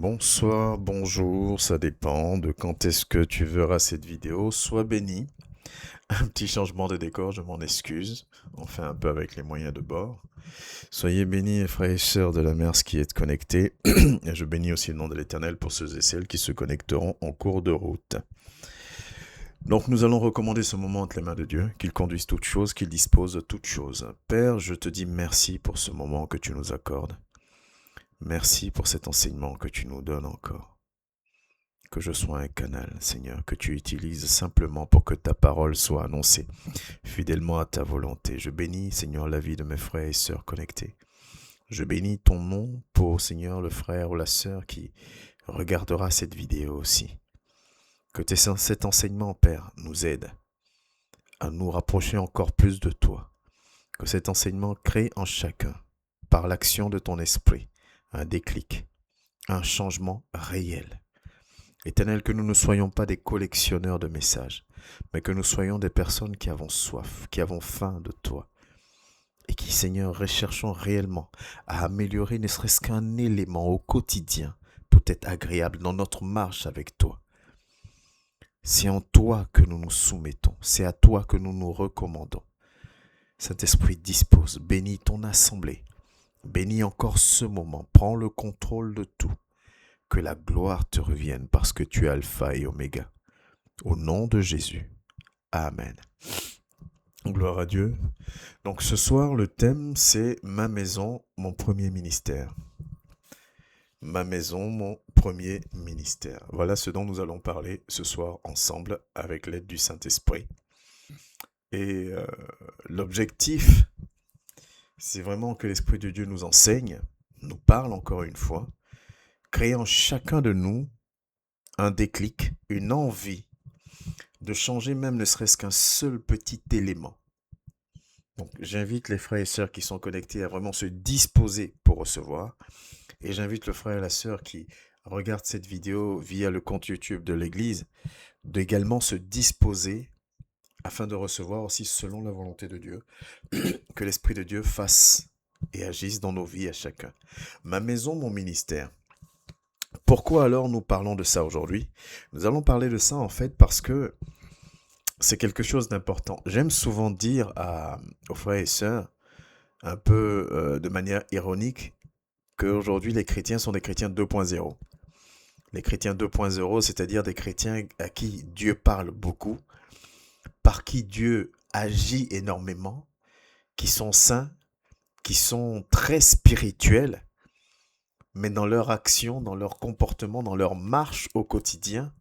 Bonsoir, bonjour, ça dépend de quand est-ce que tu verras cette vidéo. Sois béni. Un petit changement de décor, je m'en excuse. On fait un peu avec les moyens de bord. Soyez bénis, frères et sœurs de la mer qui est connectés. Et je bénis aussi le nom de l'Éternel pour ceux et celles qui se connecteront en cours de route. Donc nous allons recommander ce moment entre les mains de Dieu, qu'il conduise toutes choses, qu'il dispose de toutes choses. Père, je te dis merci pour ce moment que tu nous accordes. Merci pour cet enseignement que tu nous donnes encore. Que je sois un canal, Seigneur, que tu utilises simplement pour que ta parole soit annoncée fidèlement à ta volonté. Je bénis, Seigneur, la vie de mes frères et sœurs connectés. Je bénis ton nom pour, Seigneur, le frère ou la sœur qui regardera cette vidéo aussi. Que cet enseignement, Père, nous aide à nous rapprocher encore plus de toi. Que cet enseignement crée en chacun, par l'action de ton esprit, un déclic, un changement réel. Éternel, que nous ne soyons pas des collectionneurs de messages, mais que nous soyons des personnes qui avons soif, qui avons faim de toi, et qui, Seigneur, recherchons réellement à améliorer ne serait-ce qu'un élément au quotidien pour être agréable dans notre marche avec toi. C'est en toi que nous nous soumettons, c'est à toi que nous nous recommandons. Saint-Esprit, dispose, bénis ton assemblée, bénis encore ce moment, prends le contrôle de tout. Que la gloire te revienne parce que tu es Alpha et Oméga. Au nom de Jésus. Amen. Gloire à Dieu. Donc ce soir, le thème, c'est ma maison, mon premier ministère. Ma maison, mon premier ministère. Voilà ce dont nous allons parler ce soir ensemble avec l'aide du Saint-Esprit. Et l'objectif, c'est vraiment que l'Esprit de Dieu nous enseigne, nous parle encore une fois, créant chacun de nous un déclic, une envie de changer même ne serait-ce qu'un seul petit élément. Donc j'invite les frères et sœurs qui sont connectés à vraiment se disposer pour recevoir. Et j'invite le frère et la sœur qui regardent cette vidéo via le compte YouTube de l'Église d'également se disposer afin de recevoir aussi selon la volonté de Dieu, que l'Esprit de Dieu fasse et agisse dans nos vies à chacun. Ma maison, mon ministère. Pourquoi alors nous parlons de ça aujourd'hui? Nous allons parler de ça en fait parce que c'est quelque chose d'important. J'aime souvent dire aux frères et sœurs, un peu de manière ironique, qu'aujourd'hui les chrétiens sont des chrétiens 2.0. Les chrétiens 2.0, c'est-à-dire des chrétiens à qui Dieu parle beaucoup, par qui Dieu agit énormément, qui sont saints, qui sont très spirituels, mais dans leur action, dans leur comportement, dans leur marche au quotidien,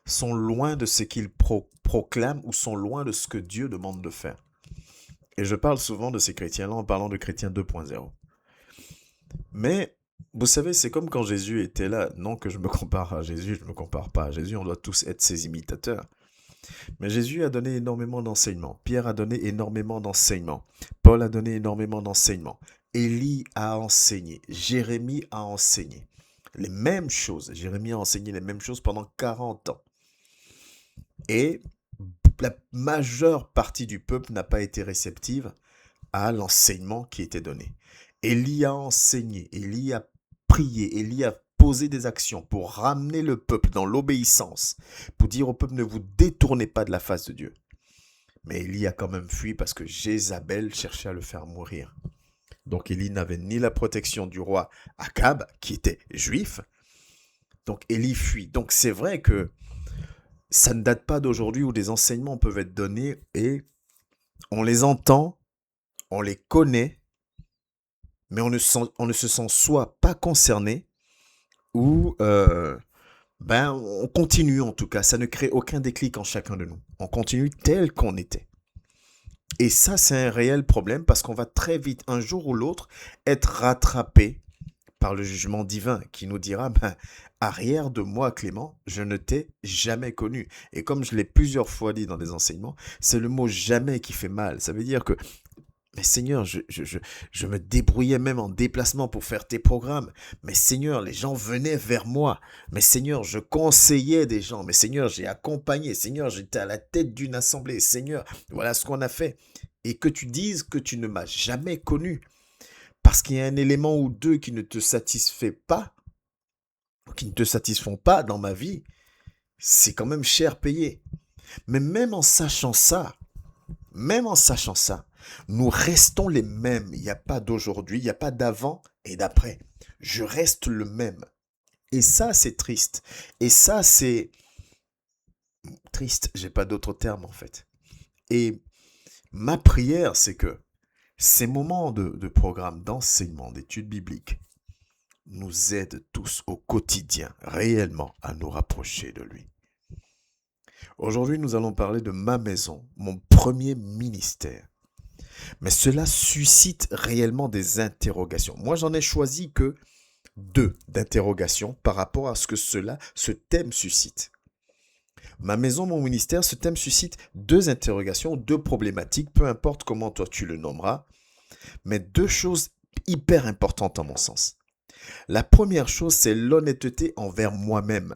sont loin de ce qu'ils proclament ou sont loin de ce que Dieu demande de faire. Et je parle souvent de ces chrétiens-là en parlant de chrétiens 2.0. Mais, vous savez, c'est comme quand Jésus était là. Non que je me compare à Jésus, je ne me compare pas à Jésus, on doit tous être ses imitateurs. Mais Jésus a donné énormément d'enseignements. Pierre a donné énormément d'enseignements. Paul a donné énormément d'enseignements. Élie a enseigné. Jérémie a enseigné. Les mêmes choses. Jérémie a enseigné les mêmes choses pendant 40 ans. Et la majeure partie du peuple n'a pas été réceptive à l'enseignement qui était donné. Élie a enseigné, Élie a prié, Élie a posé des actions pour ramener le peuple dans l'obéissance, pour dire au peuple ne vous détournez pas de la face de Dieu. Mais Élie a quand même fui parce que Jézabel cherchait à le faire mourir. Donc Élie n'avait ni la protection du roi Akab, qui était juif, donc Élie fuit. Donc c'est vrai que ça ne date pas d'aujourd'hui où des enseignements peuvent être donnés et on les entend, on les connaît, mais on ne se sent soit pas concerné ou on continue en tout cas. Ça ne crée aucun déclic en chacun de nous. On continue tel qu'on était. Et ça, c'est un réel problème parce qu'on va très vite, un jour ou l'autre, être rattrapé par le jugement divin qui nous dira, arrière de moi, Clément, je ne t'ai jamais connu. Et comme je l'ai plusieurs fois dit dans des enseignements, c'est le mot jamais qui fait mal. Ça veut dire que mais Seigneur, je me débrouillais même en déplacement pour faire tes programmes. Mais Seigneur, les gens venaient vers moi. Mais Seigneur, je conseillais des gens. Mais Seigneur, j'ai accompagné. Seigneur, j'étais à la tête d'une assemblée. Seigneur, voilà ce qu'on a fait. Et que tu dises que tu ne m'as jamais connu parce qu'il y a un élément ou deux qui ne te satisfait pas, qui ne te satisfont pas dans ma vie, c'est quand même cher payé. Mais même en sachant ça, nous restons les mêmes. Il n'y a pas d'aujourd'hui, il n'y a pas d'avant et d'après. Je reste le même. Et ça, c'est triste. Et ça, c'est triste. J'ai pas d'autre terme en fait. Et ma prière, c'est que ces moments de programme d'enseignement, d'études bibliques, nous aident tous au quotidien, réellement, à nous rapprocher de lui. Aujourd'hui, nous allons parler de ma maison, mon premier ministère. Mais cela suscite réellement des interrogations. Moi, j'en ai choisi que deux d'interrogations par rapport à ce que ce thème suscite. Ma maison, mon ministère, ce thème suscite deux interrogations, deux problématiques, peu importe comment toi tu le nommeras, mais deux choses hyper importantes à mon sens. La première chose, c'est l'honnêteté envers moi-même.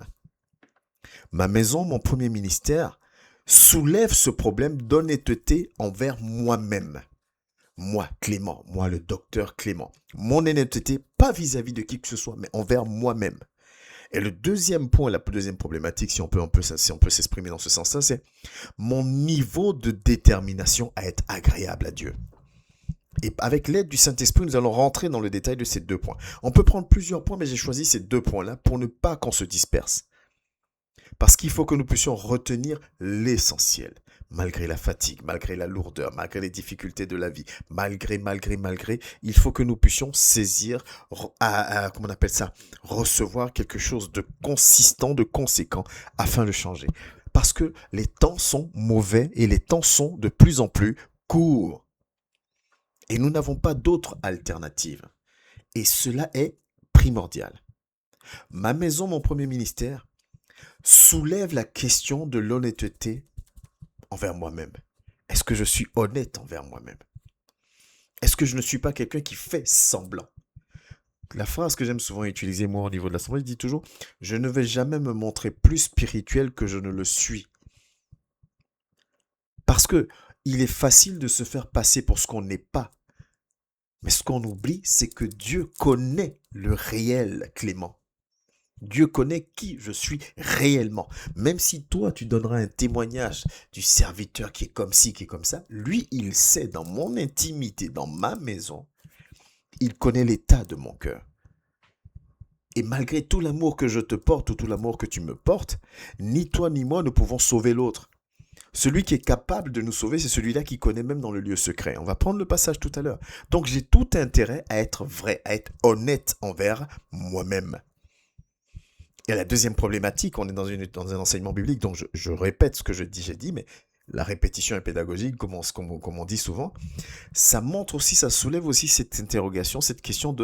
Ma maison, mon premier ministère, soulève ce problème d'honnêteté envers moi-même. Moi, Clément, moi le docteur Clément. Mon honnêteté, pas vis-à-vis de qui que ce soit, mais envers moi-même. Et le deuxième point, la deuxième problématique, si on peut s'exprimer dans ce sens-là, c'est mon niveau de détermination à être agréable à Dieu. Et avec l'aide du Saint-Esprit, nous allons rentrer dans le détail de ces deux points. On peut prendre plusieurs points, mais j'ai choisi ces deux points-là pour ne pas qu'on se disperse. Parce qu'il faut que nous puissions retenir l'essentiel. Malgré la fatigue, malgré la lourdeur, malgré les difficultés de la vie, malgré, il faut que nous puissions saisir, comment on appelle ça, recevoir quelque chose de consistant, de conséquent, afin de changer. Parce que les temps sont mauvais et les temps sont de plus en plus courts. Et nous n'avons pas d'autre alternative. Et cela est primordial. Ma maison, mon premier ministère, soulève la question de l'honnêteté envers moi-même. Est-ce que je suis honnête envers moi-même? Est-ce que je ne suis pas quelqu'un qui fait semblant? La phrase que j'aime souvent utiliser moi au niveau de l'assemblée, je dis toujours, je ne vais jamais me montrer plus spirituel que je ne le suis. Parce que il est facile de se faire passer pour ce qu'on n'est pas. Mais ce qu'on oublie, c'est que Dieu connaît le réel, Clément. Dieu connaît qui je suis réellement. Même si toi, tu donneras un témoignage du serviteur qui est comme ci, qui est comme ça, lui, il sait dans mon intimité, dans ma maison, il connaît l'état de mon cœur. Et malgré tout l'amour que je te porte ou tout l'amour que tu me portes, ni toi ni moi ne pouvons sauver l'autre. Celui qui est capable de nous sauver, c'est celui-là qui connaît même dans le lieu secret. On va prendre le passage tout à l'heure. Donc j'ai tout intérêt à être vrai, à être honnête envers moi-même. Et la deuxième problématique, on est dans un enseignement biblique, donc je répète ce que j'ai dit, mais la répétition est pédagogique, comme on dit souvent. Ça montre aussi, ça soulève aussi cette interrogation, cette question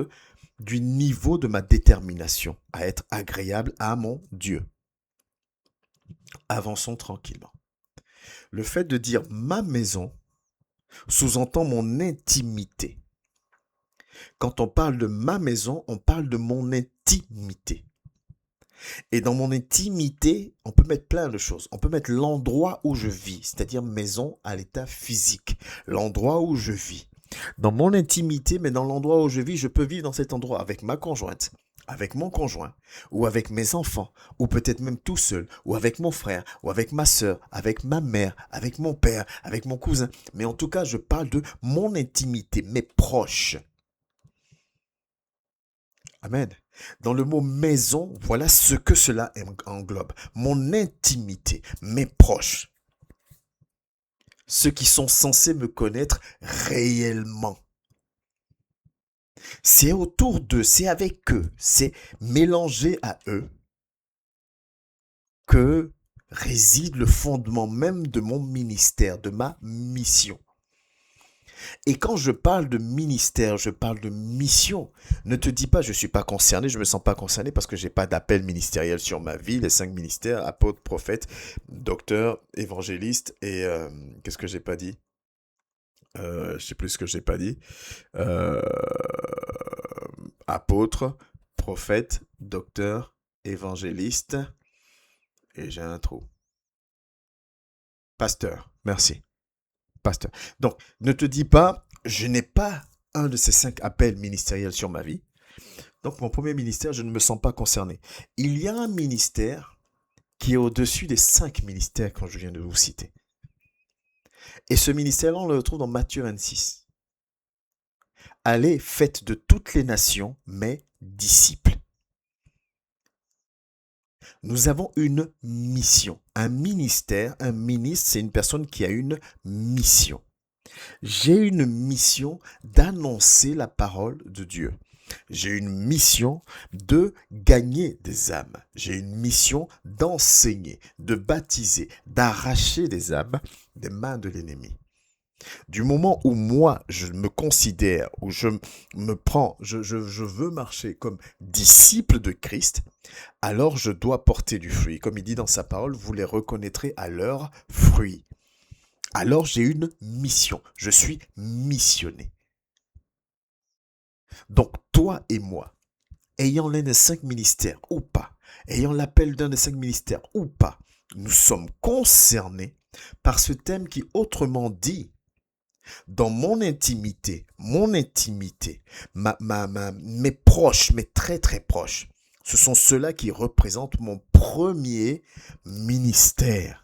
du niveau de ma détermination à être agréable à mon Dieu. Avançons tranquillement. Le fait de dire ma maison sous-entend mon intimité. Quand on parle de ma maison, on parle de mon intimité. Et dans mon intimité, on peut mettre plein de choses. On peut mettre l'endroit où je vis, c'est-à-dire maison à l'état physique, l'endroit où je vis. Dans mon intimité, mais dans l'endroit où je vis, je peux vivre dans cet endroit avec ma conjointe, avec mon conjoint, ou avec mes enfants, ou peut-être même tout seul, ou avec mon frère, ou avec ma sœur, avec ma mère, avec mon père, avec mon cousin. Mais en tout cas, je parle de mon intimité, mes proches. Amen. Dans le mot maison, voilà ce que cela englobe. Mon intimité, mes proches. Ceux qui sont censés me connaître réellement. C'est autour d'eux, c'est avec eux, c'est mélangé à eux que réside le fondement même de mon ministère, de ma mission. Et quand je parle de ministère, je parle de mission. Ne te dis pas, je ne suis pas concerné, je ne me sens pas concerné parce que je n'ai pas d'appel ministériel sur ma vie. Les 5 ministères, apôtre, prophète, docteur, évangéliste et... qu'est-ce que j'ai pas dit? Je sais plus ce que j'ai pas dit. Apôtre, prophète, docteur, évangéliste et j'ai un trou. Pasteur, merci. Pasteur. Donc, ne te dis pas, je n'ai pas un de ces 5 appels ministériels sur ma vie. Donc, mon premier ministère, je ne me sens pas concerné. Il y a un ministère qui est au-dessus des 5 ministères que je viens de vous citer. Et ce ministère-là, on le retrouve dans Matthieu 26. Allez, faites de toutes les nations mes disciples. Nous avons une mission. Un ministère, un ministre, c'est une personne qui a une mission. J'ai une mission d'annoncer la parole de Dieu. J'ai une mission de gagner des âmes. J'ai une mission d'enseigner, de baptiser, d'arracher des âmes des mains de l'ennemi. Du moment où moi, je me considère, où je me prends, je veux marcher comme disciple de Christ, alors je dois porter du fruit. Comme il dit dans sa parole, vous les reconnaîtrez à leurs fruits. Alors j'ai une mission. Je suis missionné. Donc toi et moi, ayant l'un des 5 ministères ou pas, ayant l'appel d'un des 5 ministères ou pas, nous sommes concernés par ce thème qui, autrement dit, dans mon intimité, mes proches, mes très très proches, ce sont ceux-là qui représentent mon premier ministère.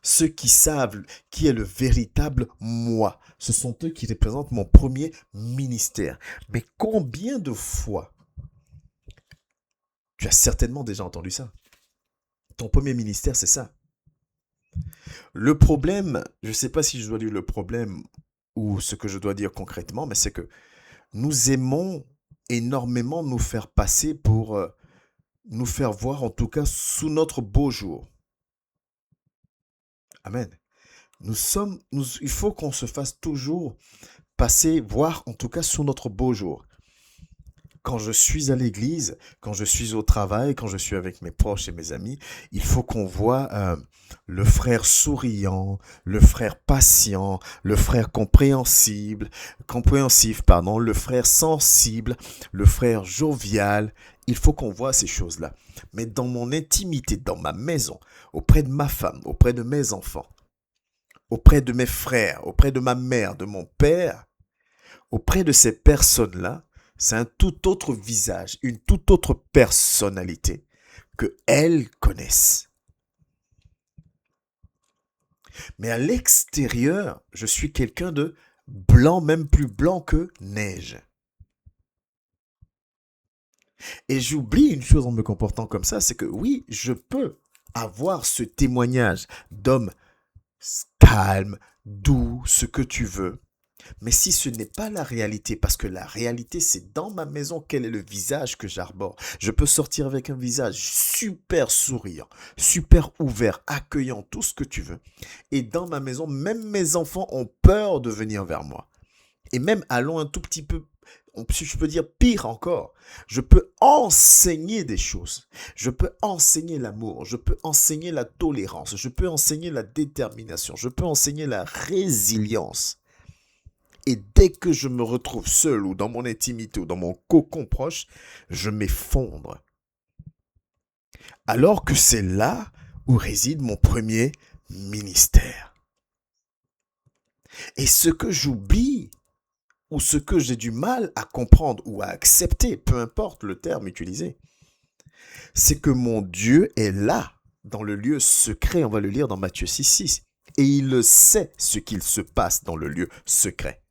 Ceux qui savent qui est le véritable moi, ce sont eux qui représentent mon premier ministère. Mais combien de fois, tu as certainement déjà entendu ça? Ton premier ministère, c'est ça. Le problème, je ne sais pas si je dois dire le problème ou ce que je dois dire concrètement, mais c'est que nous aimons énormément nous faire passer pour nous faire voir, en tout cas, sous notre beau jour. Amen. Il faut qu'on se fasse toujours passer, voir, en tout cas, sous notre beau jour. Quand je suis à l'église, quand je suis au travail, quand je suis avec mes proches et mes amis, il faut qu'on voit le frère souriant, le frère patient, le frère compréhensif, le frère sensible, le frère jovial. Il faut qu'on voit ces choses-là. Mais dans mon intimité, dans ma maison, auprès de ma femme, auprès de mes enfants, auprès de mes frères, auprès de ma mère, de mon père, auprès de ces personnes-là, c'est un tout autre visage, une toute autre personnalité que elles connaissent. Mais à l'extérieur, je suis quelqu'un de blanc, même plus blanc que neige. Et j'oublie une chose en me comportant comme ça, c'est que oui, je peux avoir ce témoignage d'homme calme, doux, ce que tu veux. Mais si ce n'est pas la réalité, parce que la réalité, c'est dans ma maison, quel est le visage que j'arbore. Je peux sortir avec un visage super souriant, super ouvert, accueillant, tout ce que tu veux. Et dans ma maison, même mes enfants ont peur de venir vers moi. Et même, allons un tout petit peu, si je peux dire pire encore, je peux enseigner des choses. Je peux enseigner l'amour, je peux enseigner la tolérance, je peux enseigner la détermination, je peux enseigner la résilience. Et dès que je me retrouve seul ou dans mon intimité ou dans mon cocon proche, je m'effondre. Alors que c'est là où réside mon premier ministère. Et ce que j'oublie ou ce que j'ai du mal à comprendre ou à accepter, peu importe le terme utilisé, c'est que mon Dieu est là, dans le lieu secret, on va le lire dans Matthieu 6,6, et il sait ce qu'il se passe dans le lieu secret.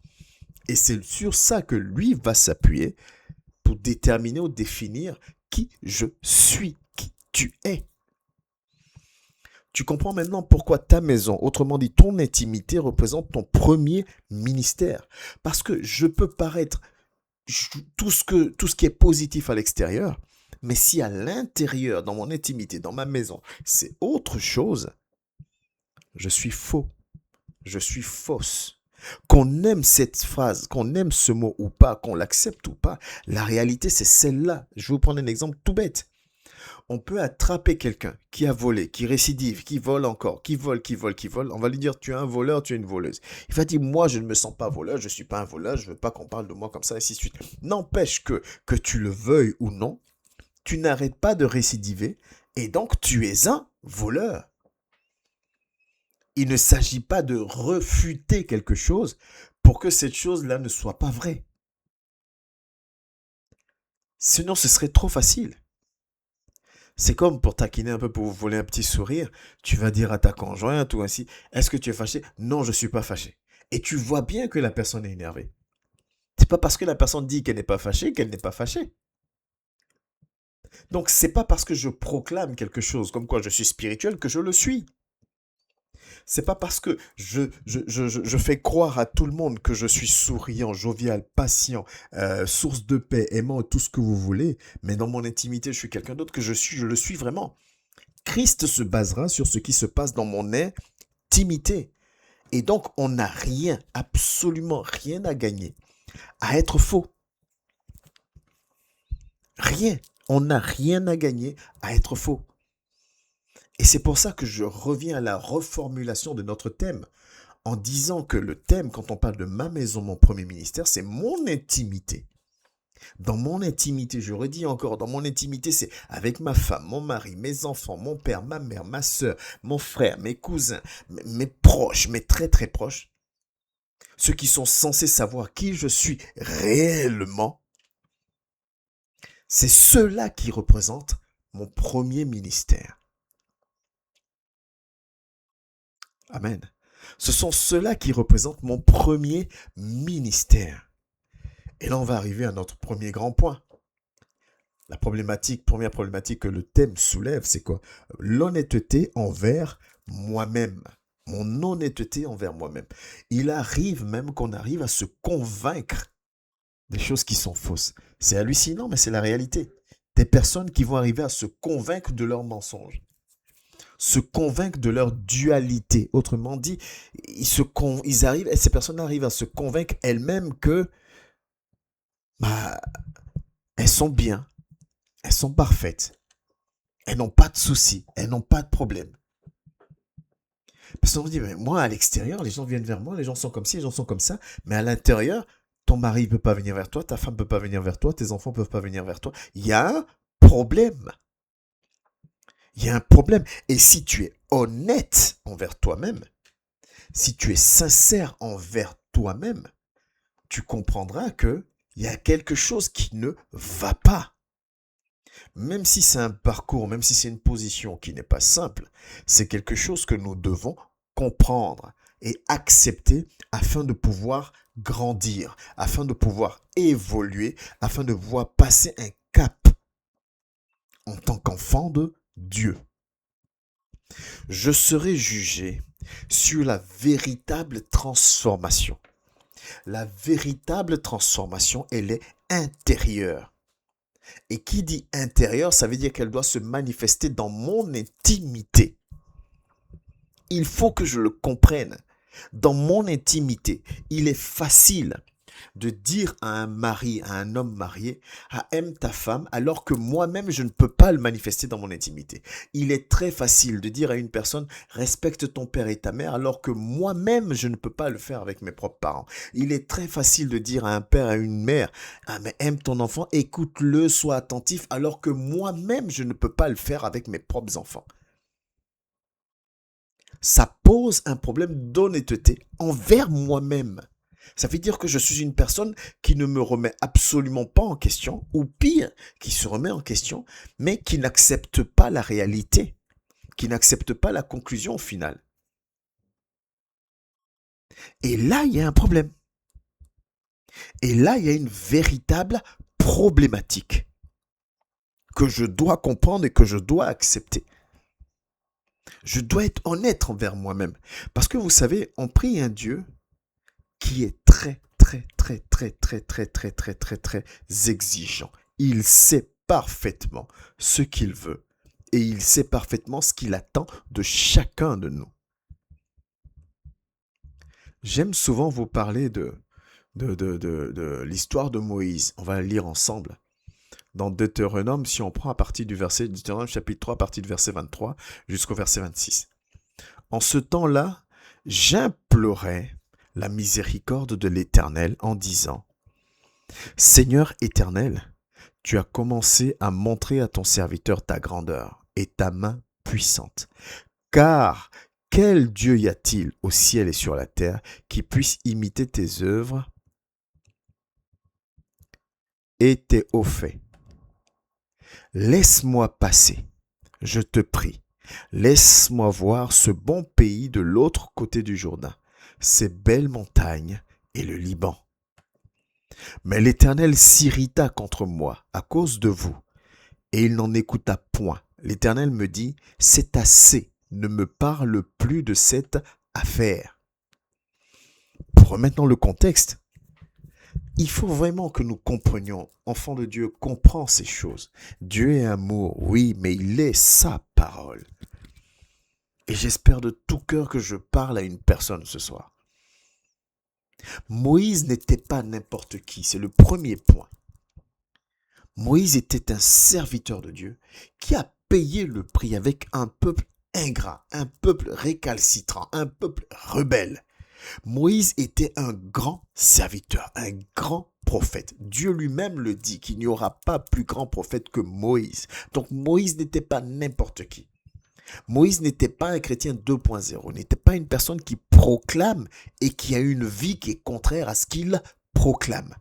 Et c'est sur ça que lui va s'appuyer pour déterminer ou définir qui je suis, qui tu es. Tu comprends maintenant pourquoi ta maison, autrement dit ton intimité, représente ton premier ministère. Parce que je peux paraître tout ce qui est positif à l'extérieur, mais si à l'intérieur, dans mon intimité, dans ma maison, c'est autre chose, je suis faux, je suis fausse. Qu'on aime cette phrase, qu'on aime ce mot ou pas, qu'on l'accepte ou pas, la réalité c'est celle-là. Je vais vous prendre un exemple tout bête. On peut attraper quelqu'un qui a volé, qui récidive, qui vole encore, qui vole. On va lui dire tu es un voleur, tu es une voleuse. Il va dire moi je ne me sens pas voleur, je ne suis pas un voleur, je ne veux pas qu'on parle de moi comme ça, et ainsi de suite. N'empêche que tu le veuilles ou non, tu n'arrêtes pas de récidiver et donc tu es un voleur. Il ne s'agit pas de refuter quelque chose pour que cette chose-là ne soit pas vraie. Sinon, ce serait trop facile. C'est comme pour taquiner un peu, pour vous voler un petit sourire, tu vas dire à ta conjointe ou ainsi, est-ce que tu es fâché? Non, je ne suis pas fâché. Et tu vois bien que la personne est énervée. C'est pas parce que la personne dit qu'elle n'est pas fâchée qu'elle n'est pas fâchée. Donc, c'est pas parce que je proclame quelque chose comme quoi je suis spirituel que je le suis. C'est pas parce que je fais croire à tout le monde que je suis souriant, jovial, patient, source de paix, aimant, tout ce que vous voulez, mais dans mon intimité, je suis quelqu'un d'autre que je le suis vraiment. Christ se basera sur ce qui se passe dans mon intimité. Et donc, on n'a rien, absolument rien à gagner à être faux. Rien. On n'a rien à gagner à être faux. Et c'est pour ça que je reviens à la reformulation de notre thème, en disant que le thème, quand on parle de ma maison, mon premier ministère, c'est mon intimité. Dans mon intimité, je redis encore, dans mon intimité, c'est avec ma femme, mon mari, mes enfants, mon père, ma mère, ma soeur, mon frère, mes cousins, mes proches, mes très très proches, ceux qui sont censés savoir qui je suis réellement, c'est ceux-là qui représentent mon premier ministère. Amen. Ce sont ceux-là qui représentent mon premier ministère. Et là, on va arriver à notre premier grand point. La première problématique que le thème soulève, c'est quoi? L'honnêteté envers moi-même. Mon honnêteté envers moi-même. Il arrive même qu'on arrive à se convaincre des choses qui sont fausses. C'est hallucinant, mais c'est la réalité. Des personnes qui vont arriver à se convaincre de leurs mensonges, se convaincre de leur dualité. Autrement dit, ces personnes arrivent à se convaincre elles-mêmes que bah, elles sont bien, elles sont parfaites, elles n'ont pas de soucis, elles n'ont pas de problème. Parce qu'on dit, mais moi, à l'extérieur, les gens viennent vers moi, les gens sont comme ci, les gens sont comme ça, mais à l'intérieur, ton mari ne peut pas venir vers toi, ta femme ne peut pas venir vers toi, tes enfants ne peuvent pas venir vers toi. Il y a un problème. Il y a un problème. Et si tu es honnête envers toi-même, si tu es sincère envers toi-même, tu comprendras que il y a quelque chose qui ne va pas. Même si c'est un parcours, même si c'est une position qui n'est pas simple, c'est quelque chose que nous devons comprendre et accepter afin de pouvoir grandir, afin de pouvoir évoluer, afin de pouvoir passer un cap en tant qu'enfant de Dieu. Je serai jugé sur la véritable transformation. La véritable transformation, elle est intérieure. Et qui dit intérieure, ça veut dire qu'elle doit se manifester dans mon intimité. Il faut que je le comprenne. Dans mon intimité, il est facile de dire à un mari, à un homme marié, aime ta femme, alors que moi-même, je ne peux pas le manifester dans mon intimité. Il est très facile de dire à une personne, respecte ton père et ta mère, alors que moi-même, je ne peux pas le faire avec mes propres parents. Il est très facile de dire à un père et à une mère, mais aime ton enfant, écoute-le, sois attentif, alors que moi-même, je ne peux pas le faire avec mes propres enfants. Ça pose un problème d'honnêteté envers moi-même. Ça veut dire que je suis une personne qui ne me remet absolument pas en question, ou pire, qui se remet en question, mais qui n'accepte pas la réalité, qui n'accepte pas la conclusion finale. Et là, il y a un problème. Et là, il y a une véritable problématique que je dois comprendre et que je dois accepter. Je dois être honnête envers moi-même. Parce que vous savez, on prie un Dieu qui est très exigeant. Il sait parfaitement ce qu'il veut et il sait parfaitement ce qu'il attend de chacun de nous. J'aime souvent vous parler de l'histoire de Moïse. On va la lire ensemble. Dans Deutéronome, si on prend à partir du verset, Deutéronome chapitre 3, à partir du verset 23 jusqu'au verset 26. En ce temps-là, j'implorais la miséricorde de l'Éternel en disant, Seigneur éternel, tu as commencé à montrer à ton serviteur ta grandeur et ta main puissante. Car quel Dieu y a-t-il au ciel et sur la terre qui puisse imiter tes œuvres et tes hauts faits? Laisse-moi passer, je te prie. Laisse-moi voir ce bon pays de l'autre côté du Jourdain, ces belles montagnes et le Liban. Mais l'Éternel s'irrita contre moi à cause de vous, et il n'en écouta point. L'Éternel me dit, c'est assez, ne me parle plus de cette affaire. Pour remettre dans le contexte, il faut vraiment que nous comprenions, enfant de Dieu, comprend ces choses. Dieu est amour, oui, mais il est sa parole. Et j'espère de tout cœur que je parle à une personne ce soir. Moïse n'était pas n'importe qui, c'est le premier point. Moïse était un serviteur de Dieu qui a payé le prix avec un peuple ingrat, un peuple récalcitrant, un peuple rebelle. Moïse était un grand serviteur, un grand prophète. Dieu lui-même le dit qu'il n'y aura pas plus grand prophète que Moïse. Donc Moïse n'était pas n'importe qui. Moïse n'était pas un chrétien 2.0, n'était pas une personne qui proclame et qui a une vie qui est contraire à ce qu'il proclame.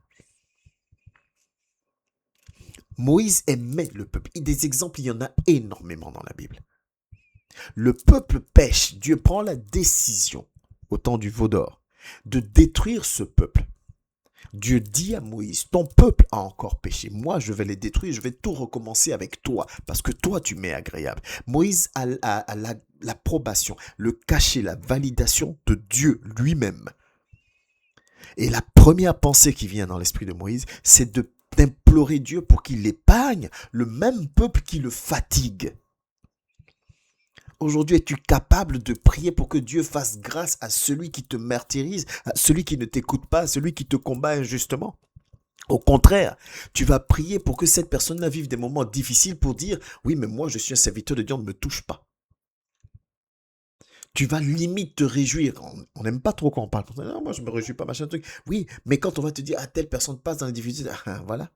Moïse aimait le peuple. Et des exemples, il y en a énormément dans la Bible. Le peuple pêche. Dieu prend la décision, au temps du veau d'or, de détruire ce peuple. Dieu dit à Moïse, ton peuple a encore péché. Moi, je vais les détruire. Je vais tout recommencer avec toi parce que toi, tu m'es agréable. Moïse a l'approbation, le cachet, la validation de Dieu lui-même. Et la première pensée qui vient dans l'esprit de Moïse, c'est d'implorer Dieu pour qu'il épargne le même peuple qui le fatigue. Aujourd'hui, es-tu capable de prier pour que Dieu fasse grâce à celui qui te martyrise, à celui qui ne t'écoute pas, à celui qui te combat injustement? Au contraire, tu vas prier pour que cette personne-là vive des moments difficiles pour dire « Oui, mais moi, je suis un serviteur de Dieu, on ne me touche pas. » Tu vas limite te réjouir. On n'aime pas trop quand on parle. Non, moi, je ne me réjouis pas, machin truc. Oui, mais quand on va te dire « Ah, telle personne passe dans les difficultés. » Voilà,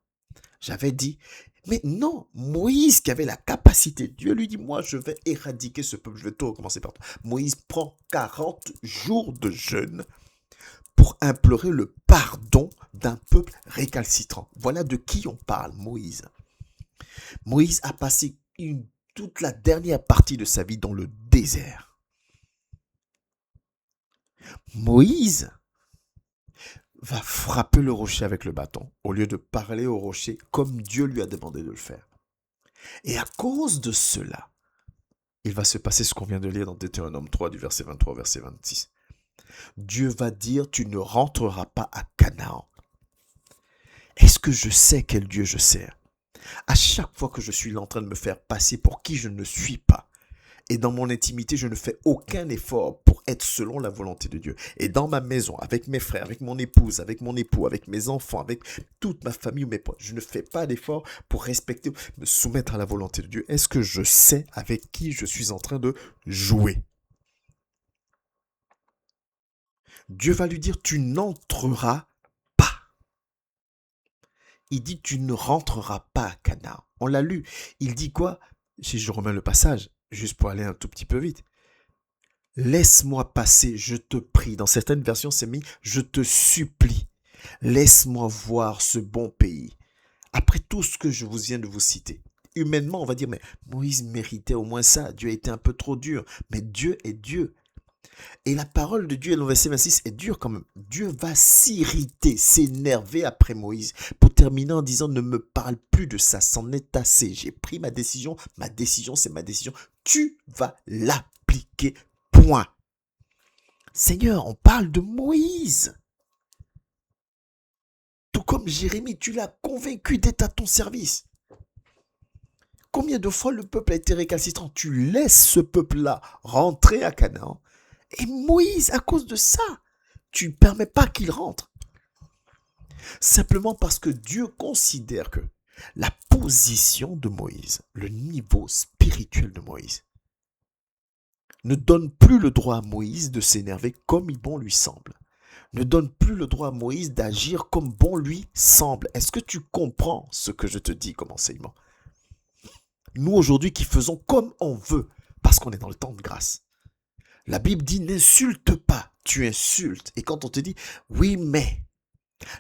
j'avais dit. Mais non, Moïse qui avait la capacité, Dieu lui dit, moi je vais éradiquer ce peuple, je vais tout recommencer par toi. Moïse prend 40 jours de jeûne pour implorer le pardon d'un peuple récalcitrant. Voilà de qui on parle, Moïse. Moïse a passé toute la dernière partie de sa vie dans le désert. Moïse va frapper le rocher avec le bâton au lieu de parler au rocher comme Dieu lui a demandé de le faire. Et à cause de cela, il va se passer ce qu'on vient de lire dans Deutéronome 3 du verset 23 au verset 26. Dieu va dire, tu ne rentreras pas à Canaan. Est-ce que je sais quel Dieu je sers? À chaque fois que je suis en train de me faire passer pour qui je ne suis pas, et dans mon intimité, je ne fais aucun effort pour être selon la volonté de Dieu. Et dans ma maison, avec mes frères, avec mon épouse, avec mon époux, avec mes enfants, avec toute ma famille ou mes potes, je ne fais pas d'effort pour respecter, me soumettre à la volonté de Dieu. Est-ce que je sais avec qui je suis en train de jouer? Dieu va lui dire, tu n'entreras pas. Il dit, tu ne rentreras pas à Canaan. On l'a lu. Il dit quoi? Si je remets le passage, juste pour aller un tout petit peu vite. Laisse-moi passer, je te prie. Dans certaines versions, c'est mis, je te supplie. Laisse-moi voir ce bon pays. Après tout ce que je vous viens de vous citer. Humainement, on va dire, mais Moïse méritait au moins ça. Dieu a été un peu trop dur. Mais Dieu est Dieu. Et la parole de Dieu, dans le verset 26, est dure quand même. Dieu va s'irriter, s'énerver après Moïse pour terminer en disant, ne me parle plus de ça, c'en est assez. J'ai pris ma décision c'est ma décision. Tu vas l'appliquer. Point. Seigneur, on parle de Moïse. Tout comme Jérémie, tu l'as convaincu d'être à ton service. Combien de fois le peuple a été récalcitrant? Tu laisses ce peuple-là rentrer à Canaan. Et Moïse, à cause de ça, tu ne permets pas qu'il rentre. Simplement parce que Dieu considère que la position de Moïse, le niveau spirituel de Moïse, ne donne plus le droit à Moïse de s'énerver comme bon lui semble. Ne donne plus le droit à Moïse d'agir comme bon lui semble. Est-ce que tu comprends ce que je te dis comme enseignement? Nous aujourd'hui qui faisons comme on veut, parce qu'on est dans le temps de grâce. La Bible dit n'insulte pas, tu insultes. Et quand on te dit oui mais,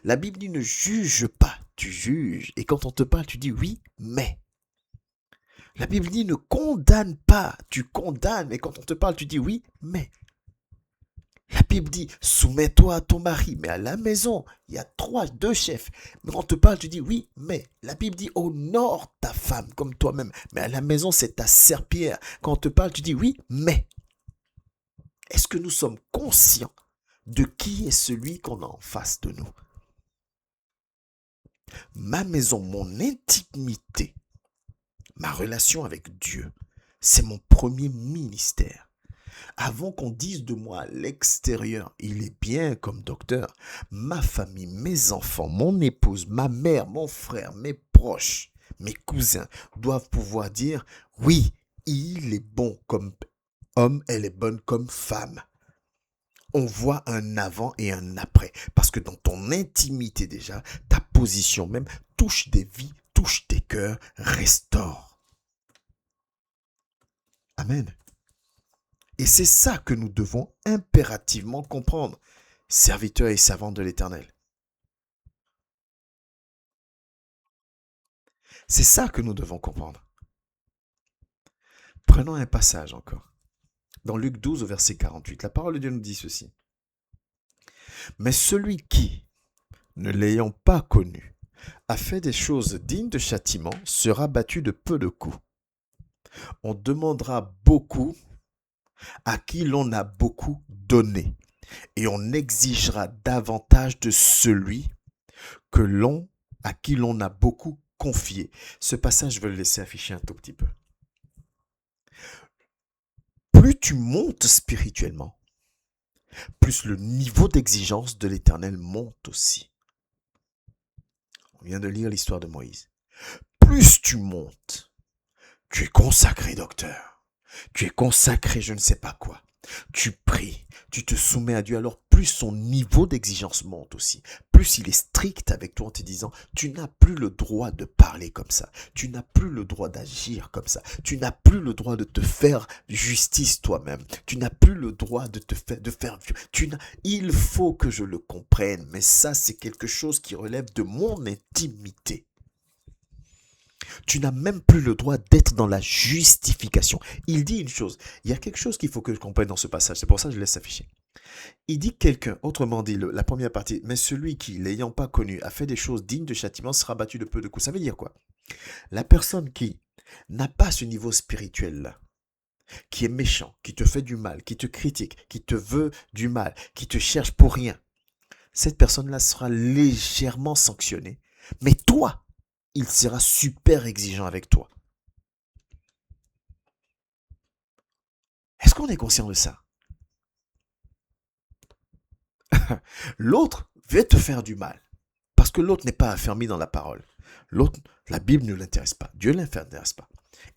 la Bible dit ne juge pas, tu juges. Et quand on te parle, tu dis oui mais. La Bible dit ne condamne pas, tu condamnes. Et quand on te parle, tu dis oui, mais. La Bible dit soumets-toi à ton mari, mais à la maison, il y a deux chefs. Mais quand on te parle, tu dis oui, mais. La Bible dit honore ta femme comme toi-même, mais à la maison, c'est ta serpillière. Quand on te parle, tu dis oui, mais. Est-ce que nous sommes conscients de qui est celui qu'on a en face de nous? Ma maison, mon intimité, ma relation avec Dieu, c'est mon premier ministère. Avant qu'on dise de moi à l'extérieur, il est bien comme docteur, ma famille, mes enfants, mon épouse, ma mère, mon frère, mes proches, mes cousins doivent pouvoir dire, oui, il est bon comme homme, elle est bonne comme femme. On voit un avant et un après. Parce que dans ton intimité déjà, ta position même touche des vies, touche des cœurs, restaure. Amen. Et c'est ça que nous devons impérativement comprendre, serviteurs et servantes de l'Éternel. C'est ça que nous devons comprendre. Prenons un passage encore. Dans Luc 12 au verset 48, la parole de Dieu nous dit ceci. Mais celui qui, ne l'ayant pas connu, a fait des choses dignes de châtiment, sera battu de peu de coups. On demandera beaucoup à qui l'on a beaucoup donné, et on exigera davantage de celui à qui l'on a beaucoup confié. Ce passage, je vais le laisser afficher un tout petit peu. Plus tu montes spirituellement, plus le niveau d'exigence de l'Éternel monte aussi. On vient de lire l'histoire de Moïse. Plus tu montes, tu es consacré, docteur. Tu es consacré, je ne sais pas quoi. Tu pries, tu te soumets à Dieu, alors plus son niveau d'exigence monte aussi. Plus il est strict avec toi en te disant, tu n'as plus le droit de parler comme ça. Tu n'as plus le droit d'agir comme ça. Tu n'as plus le droit de te faire justice toi-même. Tu n'as plus le droit de faire. Il faut que je le comprenne, mais ça c'est quelque chose qui relève de mon intimité. Tu n'as même plus le droit d'être dans la justification. Il dit une chose. Il y a quelque chose qu'il faut que je comprenne dans ce passage. C'est pour ça que je laisse afficher. Il dit quelqu'un, autrement dit, la première partie, mais celui qui, l'ayant pas connu, a fait des choses dignes de châtiment, sera battu de peu de coups. Ça veut dire quoi? La personne qui n'a pas ce niveau spirituel-là, qui est méchant, qui te fait du mal, qui te critique, qui te veut du mal, qui te cherche pour rien, cette personne-là sera légèrement sanctionnée. Mais toi, il sera super exigeant avec toi. Est-ce qu'on est conscient de ça? L'autre veut te faire du mal, parce que l'autre n'est pas affermi dans la parole. L'autre, la Bible ne l'intéresse pas, Dieu ne l'intéresse pas.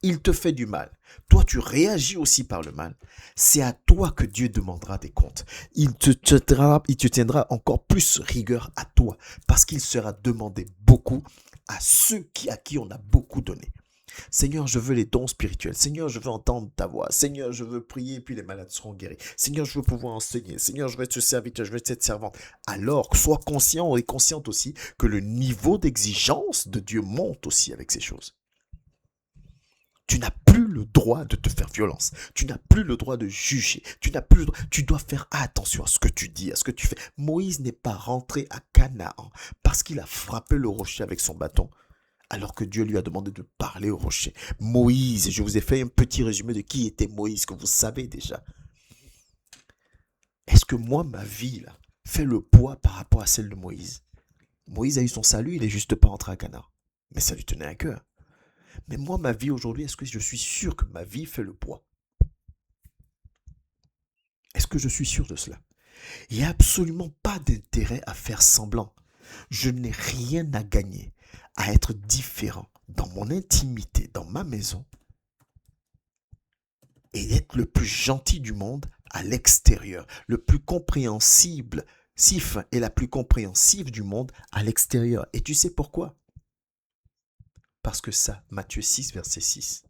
Il te fait du mal. Toi, tu réagis aussi par le mal. C'est à toi que Dieu demandera des comptes. Il te tiendra encore plus rigueur à toi, parce qu'il sera demandé beaucoup à ceux à qui on a beaucoup donné. Seigneur, je veux les dons spirituels. Seigneur, je veux entendre ta voix. Seigneur, je veux prier, puis les malades seront guéris. Seigneur, je veux pouvoir enseigner. Seigneur, je veux être serviteur, je veux être cette servante. Alors, sois conscient et consciente aussi que le niveau d'exigence de Dieu monte aussi avec ces choses. Tu n'as plus le droit de te faire violence. Tu n'as plus le droit de juger. Tu dois faire attention à ce que tu dis, à ce que tu fais. Moïse n'est pas rentré à Canaan parce qu'il a frappé le rocher avec son bâton, alors que Dieu lui a demandé de parler au rocher. Moïse, je vous ai fait un petit résumé de qui était Moïse, que vous savez déjà. Est-ce que moi, ma vie, là, fait le poids par rapport à celle de Moïse? Moïse a eu son salut, il n'est juste pas rentré à Canaan. Mais ça lui tenait à cœur. Mais moi, ma vie aujourd'hui, est-ce que je suis sûr que ma vie fait le poids? Est-ce que je suis sûr de cela? Il n'y a absolument pas d'intérêt à faire semblant. Je n'ai rien à gagner à être différent dans mon intimité, dans ma maison, et d'être le plus gentil du monde à l'extérieur, le plus compréhensible, si fin et la plus compréhensive du monde à l'extérieur. Et tu sais pourquoi? Parce que ça, Matthieu 6, verset 6.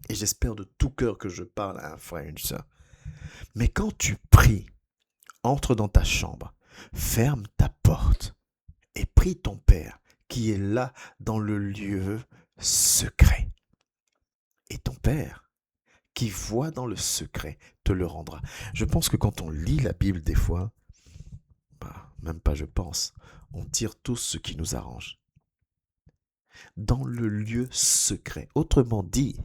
Et j'espère de tout cœur que je parle à un frère et une sœur. Mais quand tu pries, entre dans ta chambre, ferme ta porte et prie ton Père qui est là dans le lieu secret. Père qui voit dans le secret te le rendra. Je pense que quand on lit la Bible des fois, même pas je pense, on tire tous ce qui nous arrange. Dans le lieu secret. Autrement dit,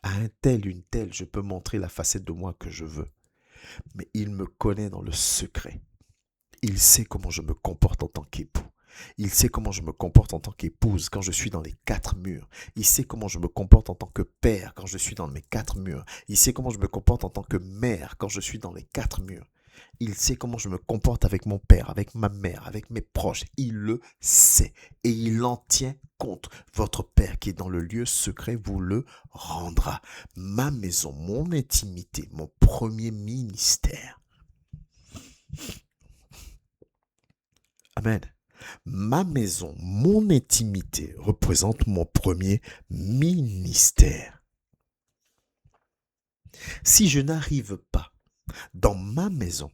à un tel, une telle, je peux montrer la facette de moi que je veux. Mais il me connaît dans le secret. Il sait comment je me comporte en tant qu'époux. Il sait comment je me comporte en tant qu'épouse quand je suis dans les quatre murs. Il sait comment je me comporte en tant que père quand je suis dans mes quatre murs. Il sait comment je me comporte en tant que mère quand je suis dans les quatre murs. Il sait comment je me comporte avec mon père, avec ma mère, avec mes proches. Il le sait et il en tient compte. Votre Père qui est dans le lieu secret vous le rendra. Ma maison, mon intimité, mon premier ministère. Amen. Ma maison, mon intimité représente mon premier ministère. Si je n'arrive pas dans ma maison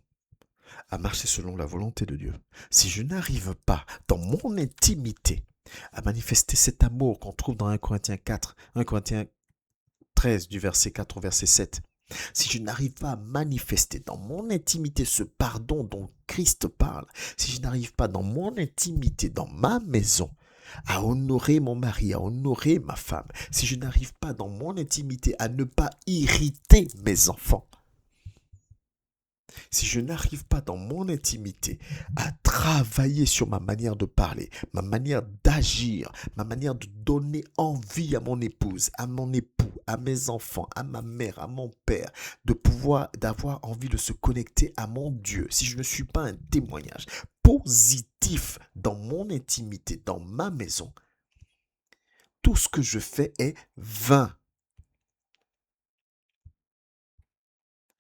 à marcher selon la volonté de Dieu, si je n'arrive pas dans mon intimité à manifester cet amour qu'on trouve dans 1 Corinthiens 4, 1 Corinthiens 13 du verset 4 au verset 7, si je n'arrive pas à manifester dans mon intimité ce pardon dont Christ parle, si je n'arrive pas dans mon intimité, dans ma maison, à honorer mon mari, à honorer ma femme, si je n'arrive pas dans mon intimité à ne pas irriter mes enfants, si je n'arrive pas dans mon intimité à travailler sur ma manière de parler, ma manière d'agir, ma manière de donner envie à mon épouse, à mon époux, à mes enfants, à ma mère, à mon père, d'avoir envie de se connecter à mon Dieu, si je ne suis pas un témoignage positif dans mon intimité, dans ma maison, tout ce que je fais est vain.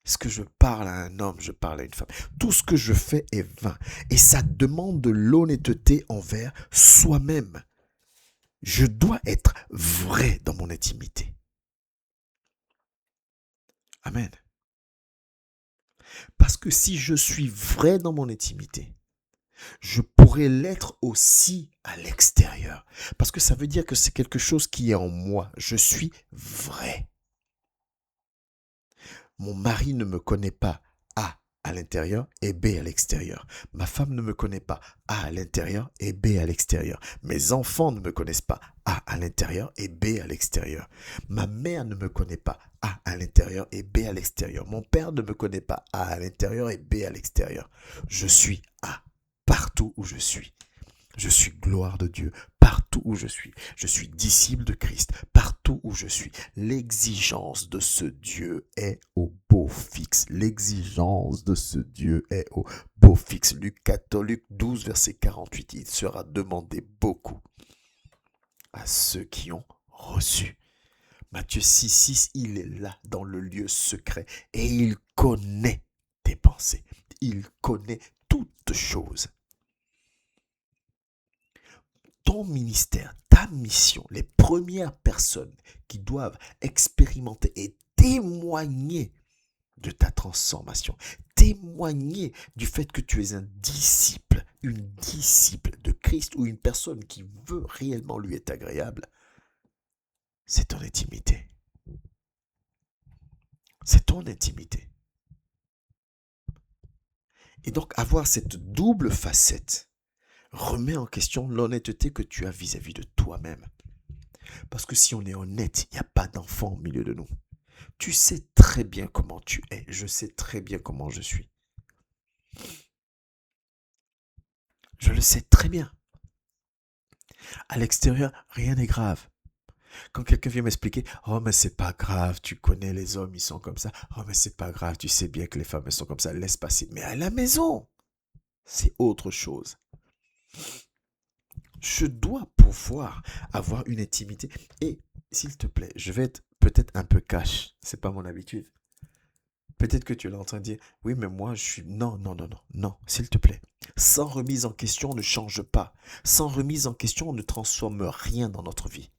Est-ce que je parle à un homme, je parle à une femme? Tout ce que je fais est vain. Et ça demande de l'honnêteté envers soi-même. Je dois être vrai dans mon intimité. Amen. Parce que si je suis vrai dans mon intimité, je pourrais l'être aussi à l'extérieur. Parce que ça veut dire que c'est quelque chose qui est en moi. Je suis vrai. Mon mari ne me connaît pas à l'intérieur et B à l'extérieur. Ma femme ne me connaît pas A à l'intérieur et B à l'extérieur. Mes enfants ne me connaissent pas A à l'intérieur et B à l'extérieur. Ma mère ne me connaît pas A à l'intérieur et B à l'extérieur. Mon père ne me connaît pas A à l'intérieur et B à l'extérieur. Je suis A partout où je suis. Je suis gloire de Dieu partout où je suis. Je suis disciple de Christ partout où je suis. L'exigence de ce Dieu est au beau fixe. L'exigence de ce Dieu est au beau fixe. Luc 12, verset 48. Il sera demandé beaucoup à ceux qui ont reçu. Matthieu 6, 6, il est là dans le lieu secret et il connaît tes pensées. Il connaît toutes choses. Ton ministère, ta mission, les premières personnes qui doivent expérimenter et témoigner de ta transformation, témoigner du fait que tu es un disciple, une disciple de Christ ou une personne qui veut réellement lui être agréable, c'est ton intimité. C'est ton intimité. Et donc avoir cette double facette remet en question l'honnêteté que tu as vis-à-vis de toi-même. Parce que si on est honnête, il n'y a pas d'enfant au milieu de nous. Tu sais très bien comment tu es. Je sais très bien comment je suis. Je le sais très bien. À l'extérieur, rien n'est grave. Quand quelqu'un vient m'expliquer, oh mais c'est pas grave, tu connais les hommes, ils sont comme ça. Oh mais c'est pas grave, tu sais bien que les femmes elles sont comme ça, laisse passer. Mais à la maison, c'est autre chose. Je dois pouvoir avoir une intimité. Et s'il te plaît, je vais être peut-être un peu cash. C'est pas mon habitude. Peut-être que tu es en train de dire, oui, mais moi, je suis... Non, non, non, non, non, s'il te plaît. Sans remise en question, on ne change pas. Sans remise en question, on ne transforme rien dans notre vie.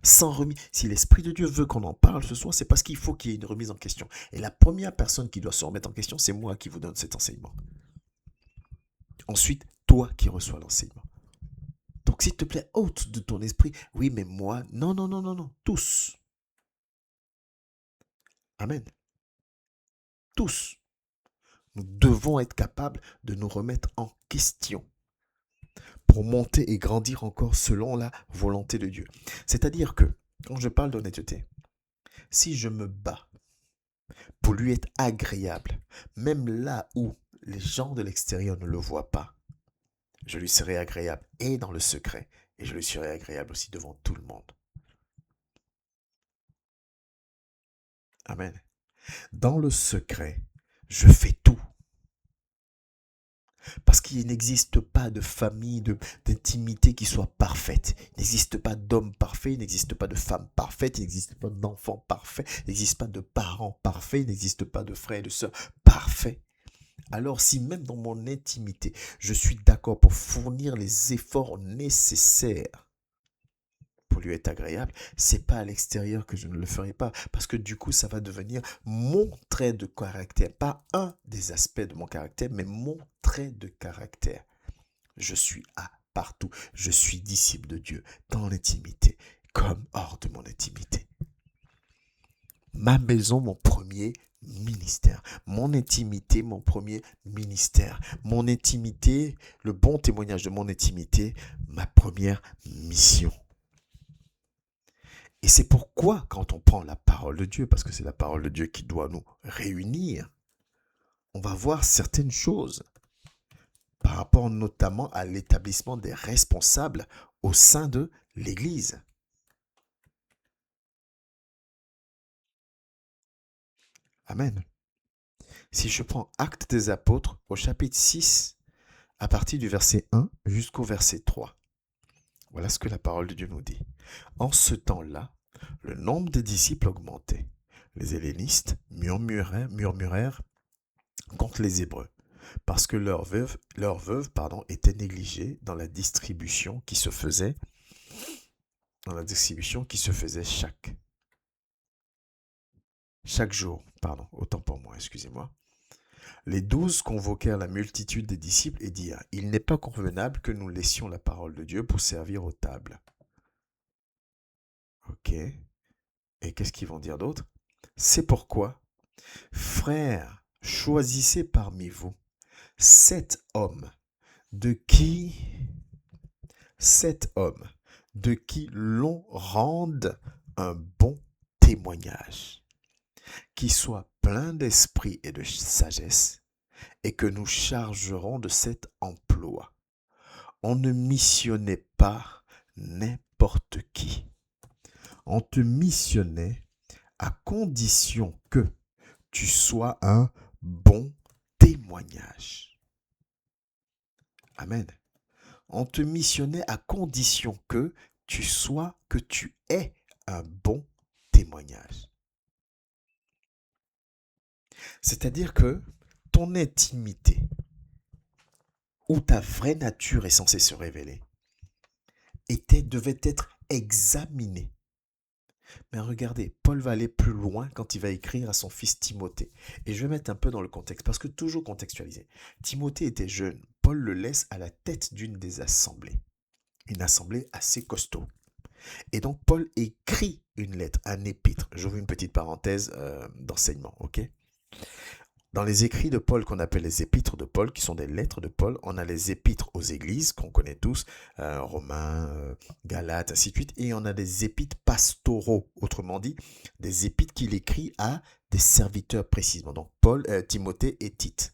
Sans remise... Si l'Esprit de Dieu veut qu'on en parle ce soir, c'est parce qu'il faut qu'il y ait une remise en question. Et la première personne qui doit se remettre en question, c'est moi qui vous donne cet enseignement. Ensuite, toi qui reçois l'enseignement. Donc, s'il te plaît, ôte de ton esprit. Oui, mais moi, non, non, non, non, non. Tous. Amen. Tous. Nous devons être capables de nous remettre en question pour monter et grandir encore selon la volonté de Dieu. C'est-à-dire que, quand je parle d'honnêteté, si je me bats pour lui être agréable, même là où les gens de l'extérieur ne le voient pas, je lui serai agréable et dans le secret, et je lui serai agréable aussi devant tout le monde. Amen. Dans le secret, je fais tout. Parce qu'il n'existe pas de famille, d'intimité qui soit parfaite. Il n'existe pas d'homme parfait, il n'existe pas de femme parfaite, il n'existe pas d'enfant parfait, il n'existe pas de parents parfaits, il n'existe pas de frères et de sœurs parfaits. Alors si même dans mon intimité, je suis d'accord pour fournir les efforts nécessaires pour lui être agréable, c'est pas à l'extérieur que je ne le ferai pas, parce que du coup ça va devenir mon trait de caractère, pas un des aspects de mon caractère, mais mon trait de caractère. Je suis partout, je suis disciple de Dieu dans l'intimité comme hors de mon intimité. Ma maison, mon premier ministère. Mon intimité, mon premier ministère. Mon intimité, le bon témoignage de mon intimité, ma première mission. Et c'est pourquoi, quand on prend la parole de Dieu, parce que c'est la parole de Dieu qui doit nous réunir, on va voir certaines choses par rapport notamment à l'établissement des responsables au sein de l'Église. Amen. Si je prends Actes des Apôtres au chapitre 6, à partir du verset 1 jusqu'au verset 3, voilà ce que la parole de Dieu nous dit. En ce temps-là, le nombre des disciples augmentait. Les hellénistes murmurèrent contre les Hébreux, parce que leurs veuves étaient négligées dans la distribution qui se faisait chaque jour. Autant pour moi, excusez-moi. Les 12 convoquèrent la multitude des disciples et dirent: il n'est pas convenable que nous laissions la parole de Dieu pour servir aux tables. Ok. Et qu'est-ce qu'ils vont dire d'autre? C'est pourquoi, frères, choisissez parmi vous 7 hommes de qui l'on rende un bon témoignage, qui soit plein d'esprit et de sagesse, et que nous chargerons de cet emploi. On ne missionnait pas n'importe qui. On te missionnait à condition que tu sois un bon témoignage. Amen. On te missionnait à condition que tu aies un bon témoignage. C'est-à-dire que ton intimité, où ta vraie nature est censée se révéler, devait être examinée. Mais regardez, Paul va aller plus loin quand il va écrire à son fils Timothée. Et je vais mettre un peu dans le contexte, parce que toujours contextualiser. Timothée était jeune. Paul le laisse à la tête d'une des assemblées. Une assemblée assez costaud. Et donc Paul écrit une lettre, un épître. J'ouvre une petite parenthèse d'enseignement, ok? Dans les écrits de Paul qu'on appelle les épîtres de Paul, qui sont des lettres de Paul, on a les épîtres aux églises, qu'on connaît tous, Romains, Galates, ainsi de suite, et on a des épîtres pastoraux, autrement dit, des épîtres qu'il écrit à des serviteurs précisément. Donc Timothée et Tite.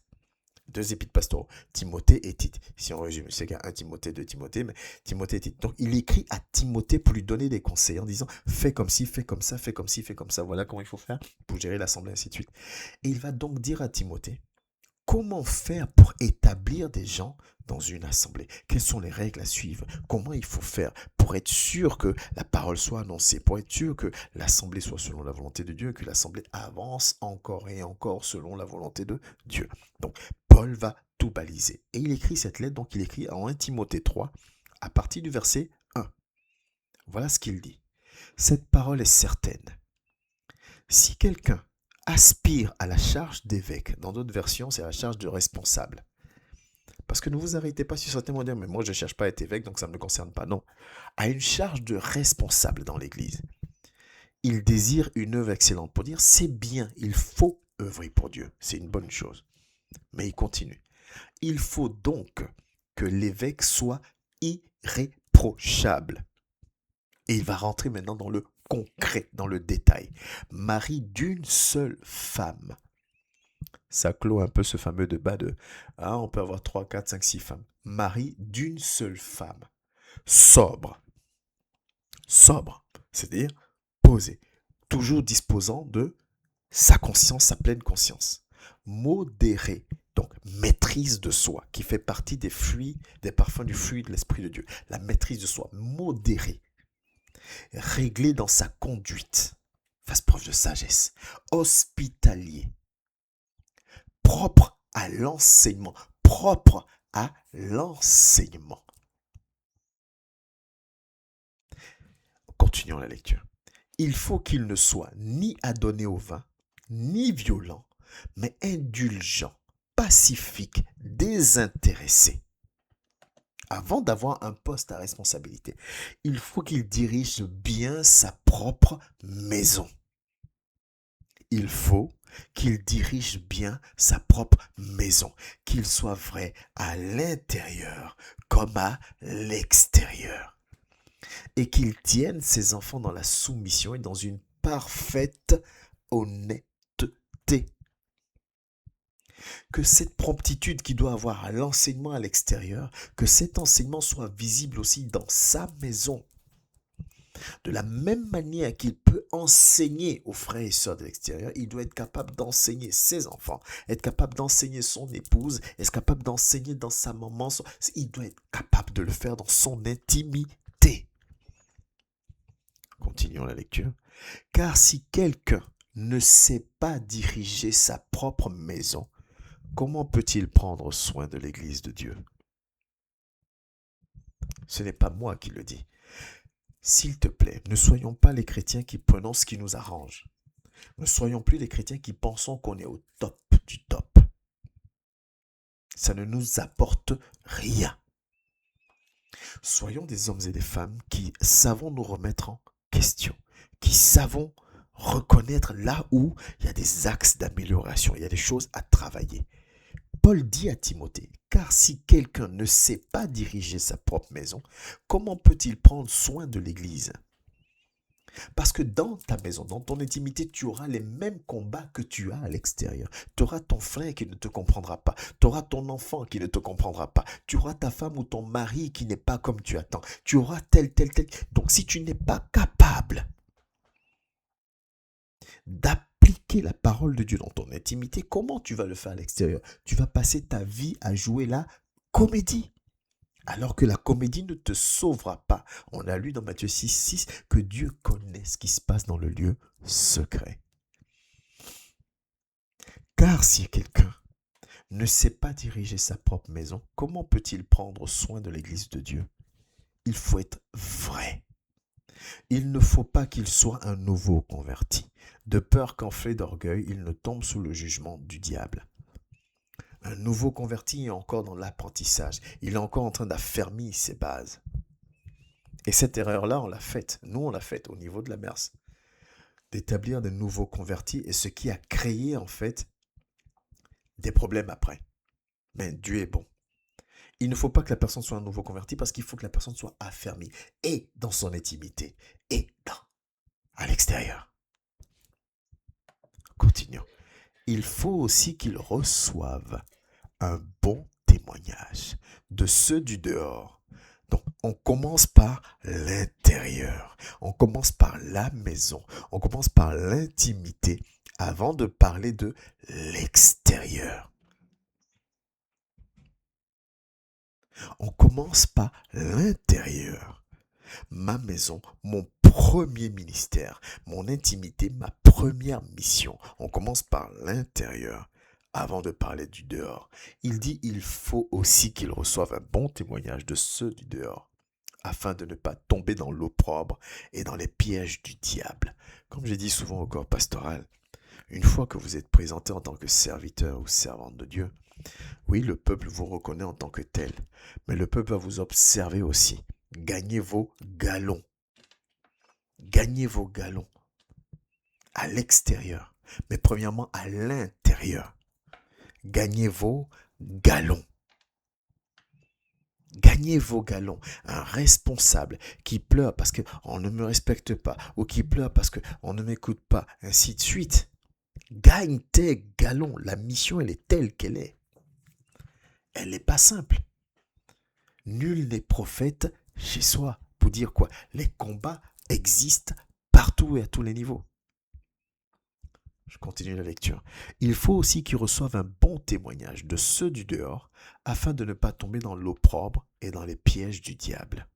2 épîtres pastoraux, Timothée et Tite. Si on résume, c'est qu'il y a 1 Timothée, 2 Timothée, mais Timothée et Tite. Donc il écrit à Timothée pour lui donner des conseils en disant: fais comme ci, fais comme ça, fais comme ci, fais comme ça, voilà comment il faut faire pour gérer l'assemblée, ainsi de suite. Et il va donc dire à Timothée comment faire pour établir des gens dans une assemblée. Quelles sont les règles à suivre? Comment il faut faire pour être sûr que la parole soit annoncée, pour être sûr que l'assemblée soit selon la volonté de Dieu, que l'assemblée avance encore et encore selon la volonté de Dieu. Donc, Paul va tout baliser. Et il écrit cette lettre, donc il écrit en 1 Timothée 3, à partir du verset 1. Voilà ce qu'il dit. Cette parole est certaine. Si quelqu'un aspire à la charge d'évêque, dans d'autres versions, c'est à la charge de responsable. parce que ne vous arrêtez pas sur certains mots dire, mais moi je ne cherche pas à être évêque, donc ça ne me concerne pas. Non, a une charge de responsable dans l'Église. Il désire une œuvre excellente pour dire, c'est bien, il faut œuvrer pour Dieu, c'est une bonne chose. Mais il continue. Il faut donc que l'évêque soit irréprochable. Et il va rentrer maintenant dans le concret, dans le détail. Mari d'une seule femme. Ça clôt un peu ce fameux débat de on peut avoir 3, 4, 5, 6 femmes. Mari d'une seule femme. Sobre. Sobre, c'est-à-dire posé. Toujours disposant de sa conscience, sa pleine conscience. Modéré, donc maîtrise de soi, qui fait partie des fruits, des parfums du fruit de l'Esprit de Dieu. La maîtrise de soi, modéré. Réglé dans sa conduite. Fasse preuve de sagesse. Hospitalier. Propre à l'enseignement. Propre à l'enseignement. Continuons la lecture. Il faut qu'il ne soit ni adonné au vin, ni violent, mais indulgent, pacifique, désintéressé. Avant d'avoir un poste à responsabilité, il faut qu'il dirige bien sa propre maison. Il faut qu'il dirige bien sa propre maison, qu'il soit vrai à l'intérieur comme à l'extérieur. Et qu'il tienne ses enfants dans la soumission et dans une parfaite honnêteté. Que cette promptitude qu'il doit avoir à l'enseignement à l'extérieur, que cet enseignement soit visible aussi dans sa maison. De la même manière qu'il peut enseigner aux frères et sœurs de l'extérieur, il doit être capable d'enseigner ses enfants, être capable d'enseigner son épouse, être capable d'enseigner dans sa maman. Il doit être capable de le faire dans son intimité. Continuons la lecture. Car si quelqu'un ne sait pas diriger sa propre maison, comment peut-il prendre soin de l'Église de Dieu? Ce n'est pas moi qui le dis. S'il te plaît, ne soyons pas les chrétiens qui prenons ce qui nous arrange. Ne soyons plus les chrétiens qui pensons qu'on est au top du top. Ça ne nous apporte rien. Soyons des hommes et des femmes qui savons nous remettre en question, qui savons reconnaître là où il y a des axes d'amélioration, il y a des choses à travailler. Paul dit à Timothée, car si quelqu'un ne sait pas diriger sa propre maison, comment peut-il prendre soin de l'Église? Parce que dans ta maison, dans ton intimité, tu auras les mêmes combats que tu as à l'extérieur. Tu auras ton frère qui ne te comprendra pas. Tu auras ton enfant qui ne te comprendra pas. Tu auras ta femme ou ton mari qui n'est pas comme tu attends. Tu auras tel. Donc si tu n'es pas capable d'appliquer la parole de Dieu dans ton intimité, comment tu vas le faire à l'extérieur? Tu vas passer ta vie à jouer la comédie. Alors que la comédie ne te sauvera pas. On a lu dans Matthieu 6 que Dieu connaît ce qui se passe dans le lieu secret. Car si quelqu'un ne sait pas diriger sa propre maison, comment peut-il prendre soin de l'Église de Dieu? Il faut être vrai. Il ne faut pas qu'il soit un nouveau converti, de peur qu'en fait d'orgueil, il ne tombe sous le jugement du diable. Un nouveau converti est encore dans l'apprentissage. Il est encore en train d'affermir ses bases. Et cette erreur-là, on l'a faite. Nous, on l'a faite au niveau de la MERS. D'établir de nouveaux convertis et ce qui a créé, en fait, des problèmes après. Mais Dieu est bon. Il ne faut pas que la personne soit un nouveau converti parce qu'il faut que la personne soit affermie. Et dans son intimité. Et à l'extérieur. Continuons. Il faut aussi qu'il reçoive un bon témoignage de ceux du dehors. Donc, on commence par l'intérieur. On commence par la maison. On commence par l'intimité avant de parler de l'extérieur. On commence par l'intérieur. Ma maison, mon premier ministère, mon intimité, ma première mission. On commence par l'intérieur avant de parler du dehors. Il dit il faut aussi qu'il reçoive un bon témoignage de ceux du dehors, afin de ne pas tomber dans l'opprobre et dans les pièges du diable. Comme j'ai dit souvent au corps pastoral, Une fois que vous êtes présenté en tant que serviteur ou servante de Dieu, oui, le peuple vous reconnaît en tant que tel, mais le peuple va vous observer aussi. Gagnez vos galons. Gagnez vos galons à l'extérieur, mais premièrement à l'intérieur. Gagnez vos galons. Gagnez vos galons. Un responsable qui pleure parce qu'on ne me respecte pas ou qui pleure parce qu'on ne m'écoute pas, ainsi de suite. Gagne tes galons. La mission, elle est telle qu'elle est. Elle n'est pas simple. Nul n'est prophète chez soi. Pour dire quoi? Les combats existent partout et à tous les niveaux. Je continue la lecture. Il faut aussi qu'ils reçoivent un bon témoignage de ceux du dehors, afin de ne pas tomber dans l'opprobre et dans les pièges du diable.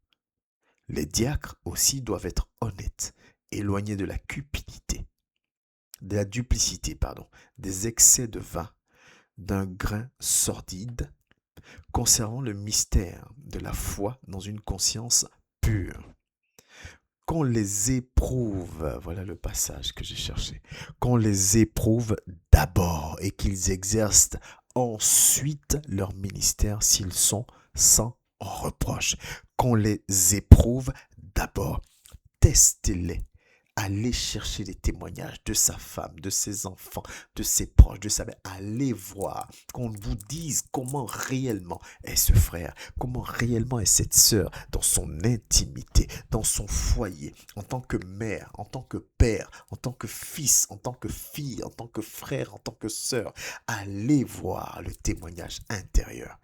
Les diacres aussi doivent être honnêtes, éloignés de la cupidité, de la duplicité, des excès de vin, d'un grain sordide, conservant le mystère de la foi dans une conscience pure. Qu'on les éprouve, voilà le passage que j'ai cherché, qu'on les éprouve d'abord et qu'ils exercent ensuite leur ministère s'ils sont sans reproche. Qu'on les éprouve d'abord, testez-les. Allez chercher les témoignages de sa femme, de ses enfants, de ses proches, de sa mère. Allez voir, qu'on vous dise comment réellement est ce frère, comment réellement est cette sœur dans son intimité, dans son foyer, en tant que mère, en tant que père, en tant que fils, en tant que fille, en tant que frère, en tant que sœur. Allez voir le témoignage intérieur.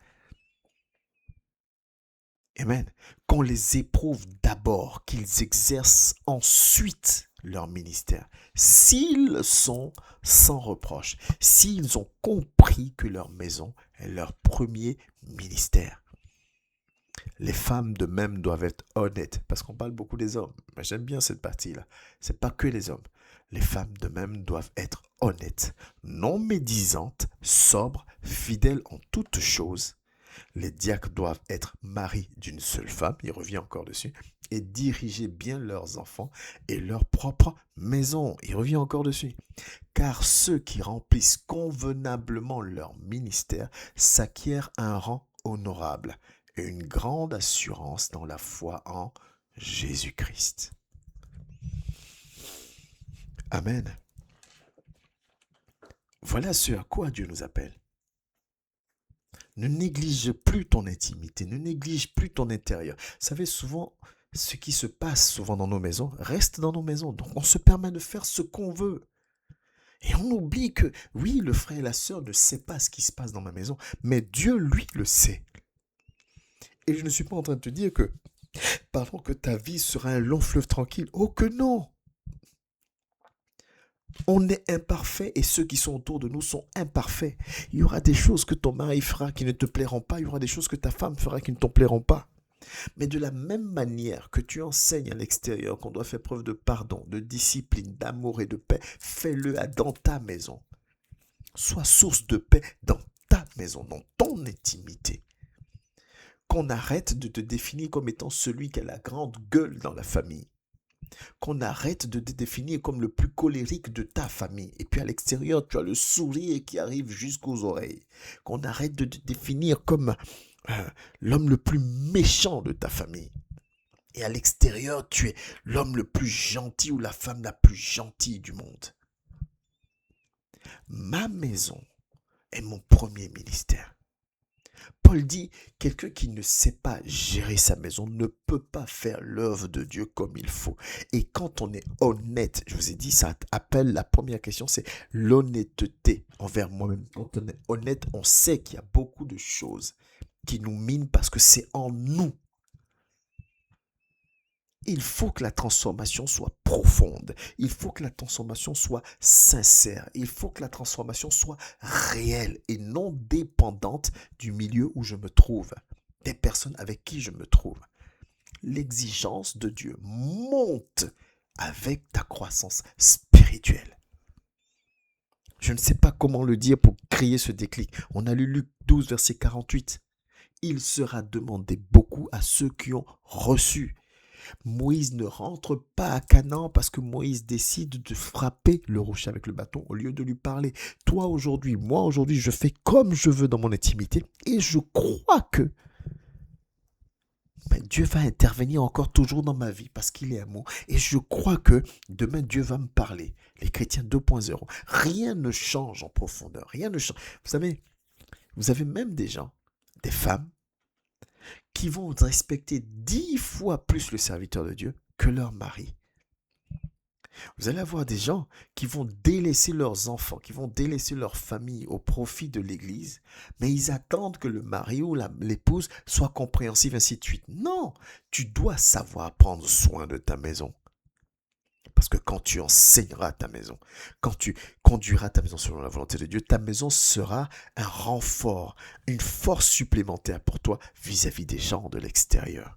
Amen. Qu'on les éprouve d'abord, qu'ils exercent ensuite leur ministère. S'ils sont sans reproche, s'ils ont compris que leur maison est leur premier ministère. Les femmes de même doivent être honnêtes, parce qu'on parle beaucoup des hommes, mais j'aime bien cette partie-là. C'est pas que les hommes. Les femmes de même doivent être honnêtes, non médisantes, sobres, fidèles en toutes choses. Les diacres doivent être maris d'une seule femme, il revient encore dessus, et diriger bien leurs enfants et leur propre maison, il revient encore dessus. Car ceux qui remplissent convenablement leur ministère s'acquièrent un rang honorable et une grande assurance dans la foi en Jésus-Christ. Amen. Voilà ce à quoi Dieu nous appelle. Ne néglige plus ton intimité, ne néglige plus ton intérieur. Vous savez, souvent, ce qui se passe souvent dans nos maisons reste dans nos maisons. Donc, on se permet de faire ce qu'on veut. Et on oublie que, oui, le frère et la sœur ne savent pas ce qui se passe dans ma maison, mais Dieu, lui, le sait. Et je ne suis pas en train de te dire que, que ta vie sera un long fleuve tranquille. Oh que non! On est imparfait et ceux qui sont autour de nous sont imparfaits. Il y aura des choses que ton mari fera qui ne te plairont pas. Il y aura des choses que ta femme fera qui ne te plairont pas. Mais de la même manière que tu enseignes à l'extérieur qu'on doit faire preuve de pardon, de discipline, d'amour et de paix, fais-le dans ta maison. Sois source de paix dans ta maison, dans ton intimité. Qu'on arrête de te définir comme étant celui qui a la grande gueule dans la famille. Qu'on arrête de te définir comme le plus colérique de ta famille. Et puis à l'extérieur, tu as le sourire qui arrive jusqu'aux oreilles. Qu'on arrête de te définir comme l'homme le plus méchant de ta famille. Et à l'extérieur, tu es l'homme le plus gentil ou la femme la plus gentille du monde. Ma maison est mon premier ministère. Paul dit, quelqu'un qui ne sait pas gérer sa maison ne peut pas faire l'œuvre de Dieu comme il faut. Et quand on est honnête, je vous ai dit, ça appelle, la première question, c'est l'honnêteté envers moi-même. Quand on est honnête, on sait qu'il y a beaucoup de choses qui nous minent parce que c'est en nous. Il faut que la transformation soit profonde. Il faut que la transformation soit sincère. Il faut que la transformation soit réelle et non dépendante du milieu où je me trouve, des personnes avec qui je me trouve. L'exigence de Dieu monte avec ta croissance spirituelle. Je ne sais pas comment le dire pour créer ce déclic. On a lu Luc 12, verset 48. Il sera demandé beaucoup à ceux qui ont reçu. Moïse ne rentre pas à Canaan parce que Moïse décide de frapper le rocher avec le bâton au lieu de lui parler. Toi aujourd'hui, moi aujourd'hui, je fais comme je veux dans mon intimité et je crois que Dieu va intervenir encore toujours dans ma vie parce qu'il est amour. Et je crois que demain, Dieu va me parler. Les chrétiens 2.0. Rien ne change en profondeur. Rien ne change. Vous avez même des gens, des femmes, qui vont respecter 10 fois plus le serviteur de Dieu que leur mari. Vous allez avoir des gens qui vont délaisser leurs enfants, qui vont délaisser leur famille au profit de l'église, mais ils attendent que le mari ou l'épouse soit compréhensif, ainsi de suite. Non, tu dois savoir prendre soin de ta maison. Parce que quand tu enseigneras ta maison, quand tu conduiras ta maison selon la volonté de Dieu, ta maison sera un renfort, une force supplémentaire pour toi vis-à-vis des gens de l'extérieur.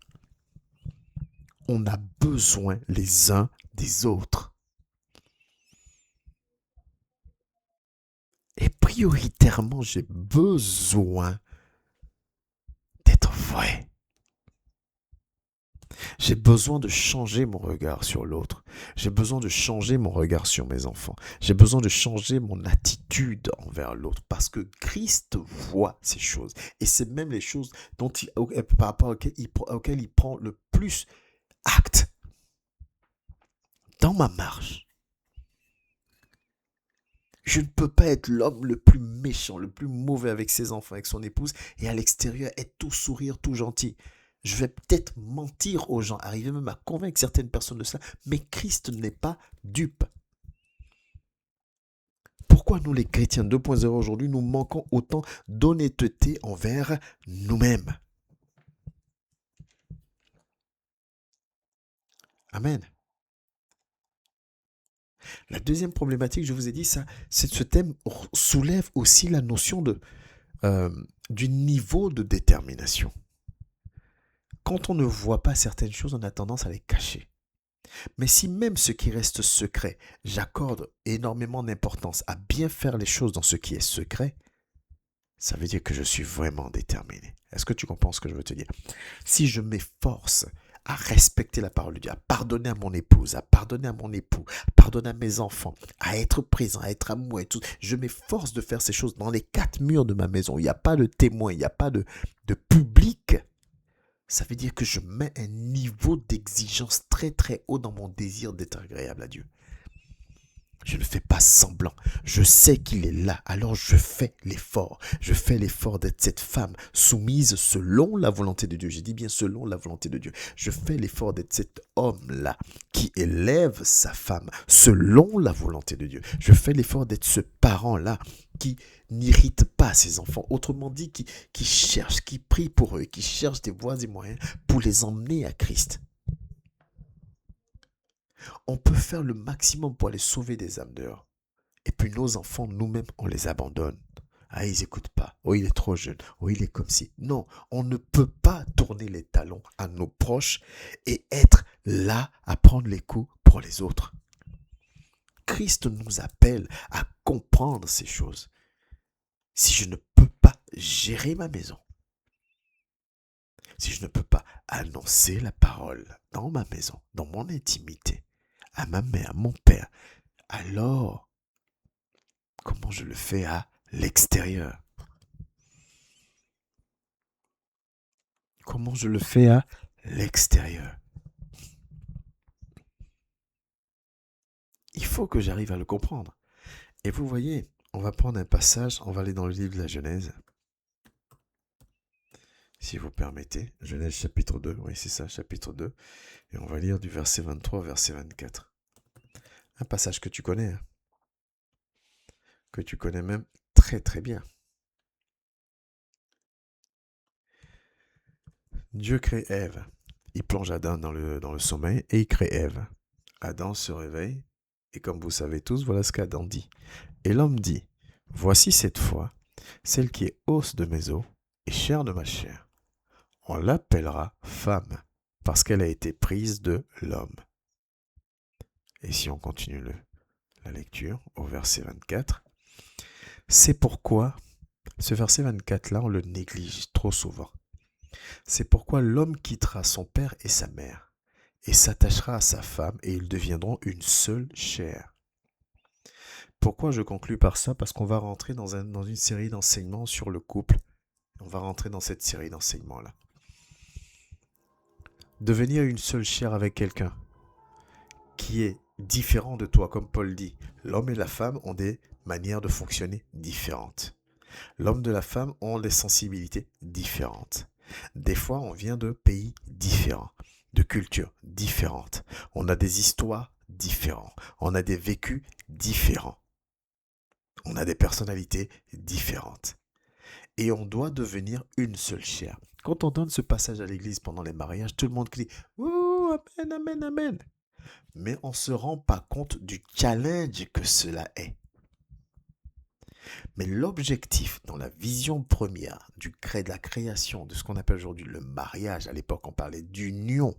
On a besoin les uns des autres. Et prioritairement, j'ai besoin d'être vrai. J'ai besoin de changer mon regard sur l'autre. J'ai besoin de changer mon regard sur mes enfants. J'ai besoin de changer mon attitude envers l'autre parce que Christ voit ces choses. Et c'est même les choses par rapport auxquelles il prend le plus acte dans ma marche. Je ne peux pas être l'homme le plus méchant, le plus mauvais avec ses enfants, avec son épouse, et à l'extérieur être tout sourire, tout gentil. Je vais peut-être mentir aux gens, arriver même à convaincre certaines personnes de cela, mais Christ n'est pas dupe. Pourquoi nous les chrétiens 2.0 aujourd'hui, nous manquons autant d'honnêteté envers nous-mêmes? Amen. La deuxième problématique, je vous ai dit ça, c'est que ce thème soulève aussi la notion du niveau de détermination. Quand on ne voit pas certaines choses, on a tendance à les cacher. Mais si même ce qui reste secret, j'accorde énormément d'importance à bien faire les choses dans ce qui est secret, ça veut dire que je suis vraiment déterminé. Est-ce que tu comprends ce que je veux te dire? Si je m'efforce à respecter la parole de Dieu, à pardonner à mon épouse, à pardonner à mon époux, à pardonner à mes enfants, à être présent, à être amoureux et tout, je m'efforce de faire ces choses dans les 4 murs de ma maison. Il n'y a pas de témoin, il n'y a pas de public. Ça veut dire que je mets un niveau d'exigence très très haut dans mon désir d'être agréable à Dieu. Je ne fais pas semblant. Je sais qu'il est là, alors je fais l'effort. Je fais l'effort d'être cette femme soumise selon la volonté de Dieu. J'ai dit bien selon la volonté de Dieu. Je fais l'effort d'être cet homme-là qui élève sa femme selon la volonté de Dieu. Je fais l'effort d'être ce parent-là qui n'irrite pas ses enfants. Autrement dit, qui cherche, qui prie pour eux, qui cherche des voies et moyens pour les emmener à Christ. On peut faire le maximum pour aller sauver des âmes dehors. Et puis nos enfants, nous-mêmes, on les abandonne. Ah, ils n'écoutent pas. Oh, il est trop jeune. Oh, il est comme si. Non, on ne peut pas tourner les talons à nos proches et être là à prendre les coups pour les autres. Christ nous appelle à comprendre ces choses. Si je ne peux pas gérer ma maison, si je ne peux pas annoncer la parole dans ma maison, dans mon intimité, à ma mère, à mon père, alors comment je le fais à l'extérieur? Comment je le fais à l'extérieur? Il faut que j'arrive à le comprendre. Et vous voyez, on va prendre un passage, on va aller dans le livre de la Genèse. Si vous permettez, Genèse chapitre 2, oui c'est ça, chapitre 2. Et on va lire du verset 23 au verset 24. Un passage que tu connais, hein, que tu connais même très très bien. Dieu crée Ève. Il plonge Adam dans le sommeil et il crée Ève. Adam se réveille et comme vous savez tous, voilà ce qu'Adam dit. Et l'homme dit, voici cette fois, celle qui est os de mes os et chair de ma chair. On l'appellera femme parce qu'elle a été prise de l'homme. Et si on continue la lecture au verset 24, c'est pourquoi, ce verset 24-là, on le néglige trop souvent. C'est pourquoi l'homme quittera son père et sa mère et s'attachera à sa femme et ils deviendront une seule chair. Pourquoi je conclus par ça? Parce qu'on va rentrer dans une série d'enseignements sur le couple. On va rentrer dans cette série d'enseignements-là. Devenir une seule chair avec quelqu'un qui est différent de toi, comme Paul dit. L'homme et la femme ont des manières de fonctionner différentes. L'homme et la femme ont des sensibilités différentes. Des fois, on vient de pays différents, de cultures différentes. On a des histoires différentes. On a des vécus différents. On a des personnalités différentes. Et on doit devenir une seule chair. Quand on donne ce passage à l'église pendant les mariages, tout le monde crie « Ouh, amen, amen, amen ». Mais on ne se rend pas compte du challenge que cela est. Mais l'objectif dans la vision première de la création, de ce qu'on appelle aujourd'hui le mariage, à l'époque on parlait d'union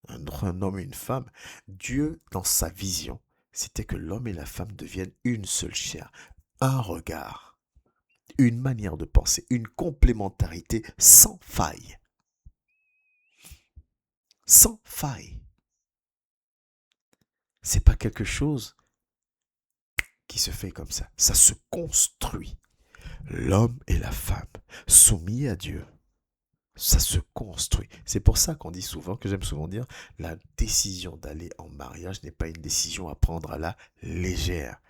entre un homme et une femme, Dieu dans sa vision, c'était que l'homme et la femme deviennent une seule chair, un regard, une manière de penser, une complémentarité sans faille. Sans faille. C'est pas quelque chose qui se fait comme ça se construit. L'homme et la femme, soumis à Dieu, ça se construit. C'est pour ça qu'on dit souvent, que j'aime souvent dire, la décision d'aller en mariage n'est pas une décision à prendre à la légère.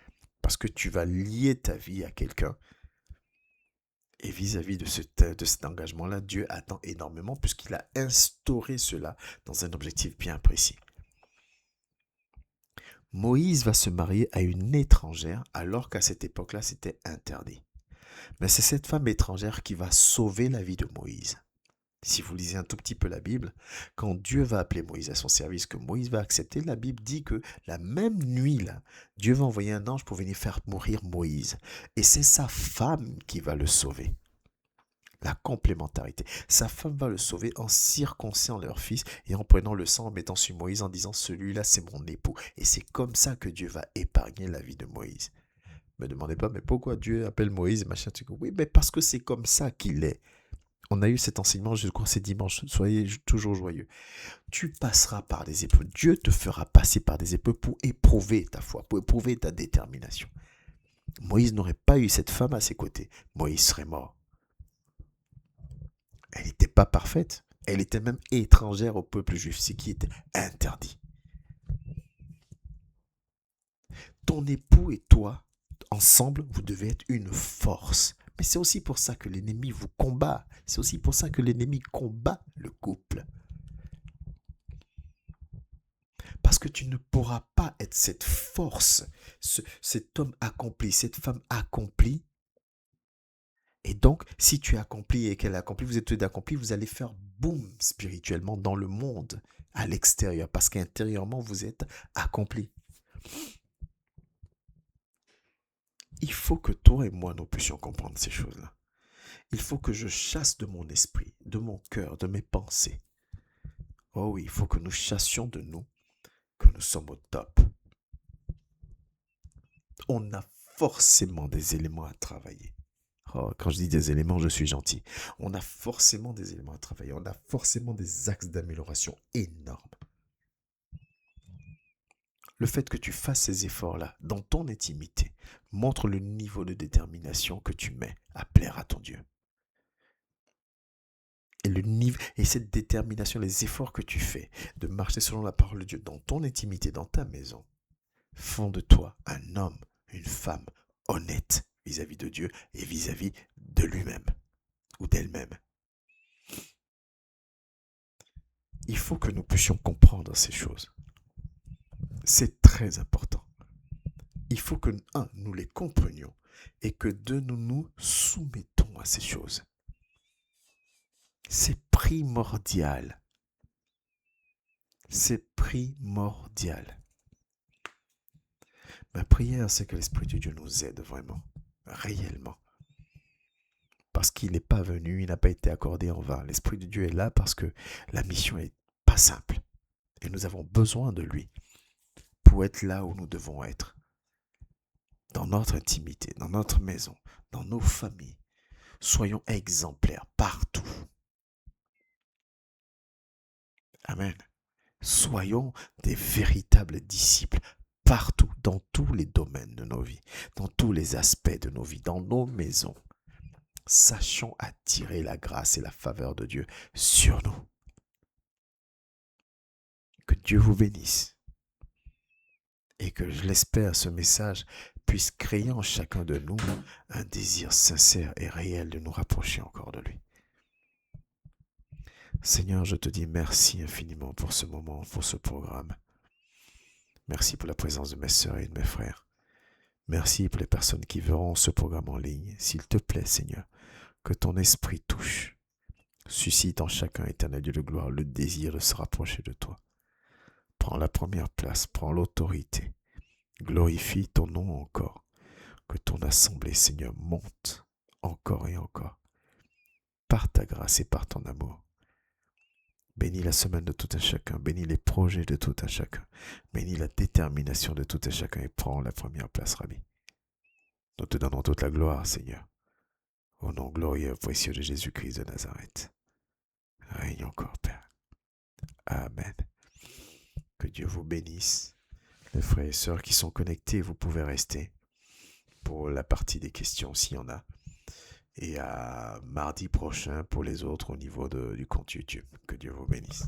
Parce que tu vas lier ta vie à quelqu'un. Et vis-à-vis de cet engagement-là, Dieu attend énormément puisqu'il a instauré cela dans un objectif bien précis. Moïse va se marier à une étrangère alors qu'à cette époque-là, c'était interdit. Mais c'est cette femme étrangère qui va sauver la vie de Moïse. Si vous lisez un tout petit peu la Bible, quand Dieu va appeler Moïse à son service, que Moïse va accepter, la Bible dit que la même nuit-là, Dieu va envoyer un ange pour venir faire mourir Moïse. Et c'est sa femme qui va le sauver. La complémentarité. Sa femme va le sauver en circoncisant leur fils et en prenant le sang, en mettant sur Moïse, en disant « celui-là, c'est mon époux ». Et c'est comme ça que Dieu va épargner la vie de Moïse. Ne me demandez pas, mais pourquoi Dieu appelle Moïse, machin, tu dis, oui, mais parce que c'est comme ça qu'il est. On a eu cet enseignement, je crois, c'est dimanche. Soyez toujours joyeux. Tu passeras par des épreuves. Dieu te fera passer par des épreuves pour éprouver ta foi, pour éprouver ta détermination. Moïse n'aurait pas eu cette femme à ses côtés. Moïse serait mort. Elle n'était pas parfaite. Elle était même étrangère au peuple juif, ce qui était interdit. Ton époux et toi, ensemble, vous devez être une force. Mais c'est aussi pour ça que l'ennemi vous combat. C'est aussi pour ça que l'ennemi combat le couple. Parce que tu ne pourras pas être cette force, cet homme accompli, cette femme accomplie. Et donc, si tu es accompli et qu'elle est accomplie, vous êtes tous accomplis, vous allez faire boum spirituellement dans le monde, à l'extérieur. Parce qu'intérieurement, vous êtes accompli. Il faut que toi et moi, nous puissions comprendre ces choses-là. Il faut que je chasse de mon esprit, de mon cœur, de mes pensées. Oh oui, il faut que nous chassions de nous que nous sommes au top. On a forcément des éléments à travailler. Oh, quand je dis des éléments, je suis gentil. On a forcément des éléments à travailler. On a forcément des axes d'amélioration énormes. Le fait que tu fasses ces efforts-là dans ton intimité montre le niveau de détermination que tu mets à plaire à ton Dieu. Et cette détermination, les efforts que tu fais de marcher selon la parole de Dieu dans ton intimité, dans ta maison, font de toi un homme, une femme honnête vis-à-vis de Dieu et vis-à-vis de lui-même ou d'elle-même. Il faut que nous puissions comprendre ces choses. C'est très important. Il faut que, nous les comprenions et que nous nous soumettons à ces choses. C'est primordial. C'est primordial. Ma prière, c'est que l'Esprit de Dieu nous aide vraiment, réellement. Parce qu'il n'est pas venu, il n'a pas été accordé en vain. L'Esprit de Dieu est là parce que la mission n'est pas simple. Et nous avons besoin de lui pour être là où nous devons être. Dans notre intimité, dans notre maison, dans nos familles. Soyons exemplaires partout. Amen. Soyons des véritables disciples partout, dans tous les domaines de nos vies, dans tous les aspects de nos vies, dans nos maisons. Sachons attirer la grâce et la faveur de Dieu sur nous. Que Dieu vous bénisse et que, je l'espère, ce message puisse créer en chacun de nous un désir sincère et réel de nous rapprocher encore de lui. Seigneur, je te dis merci infiniment pour ce moment, pour ce programme. Merci pour la présence de mes sœurs et de mes frères. Merci pour les personnes qui verront ce programme en ligne. S'il te plaît, Seigneur, que ton esprit touche, suscite en chacun, éternel Dieu de gloire, le désir de se rapprocher de toi. Prends la première place, prends l'autorité. Glorifie ton nom encore. Que ton assemblée, Seigneur, monte encore et encore, par ta grâce et par ton amour. Bénis la semaine de tout un chacun, bénis les projets de tout un chacun, bénis la détermination de tout un chacun et prends la première place, Rabbi. Nous te donnons toute la gloire, Seigneur, au nom glorieux et précieux de Jésus-Christ de Nazareth. Règne encore, Père. Amen. Que Dieu vous bénisse. Les frères et sœurs qui sont connectés, vous pouvez rester pour la partie des questions s'il y en a. Et à mardi prochain pour les autres au niveau du compte YouTube. Que Dieu vous bénisse.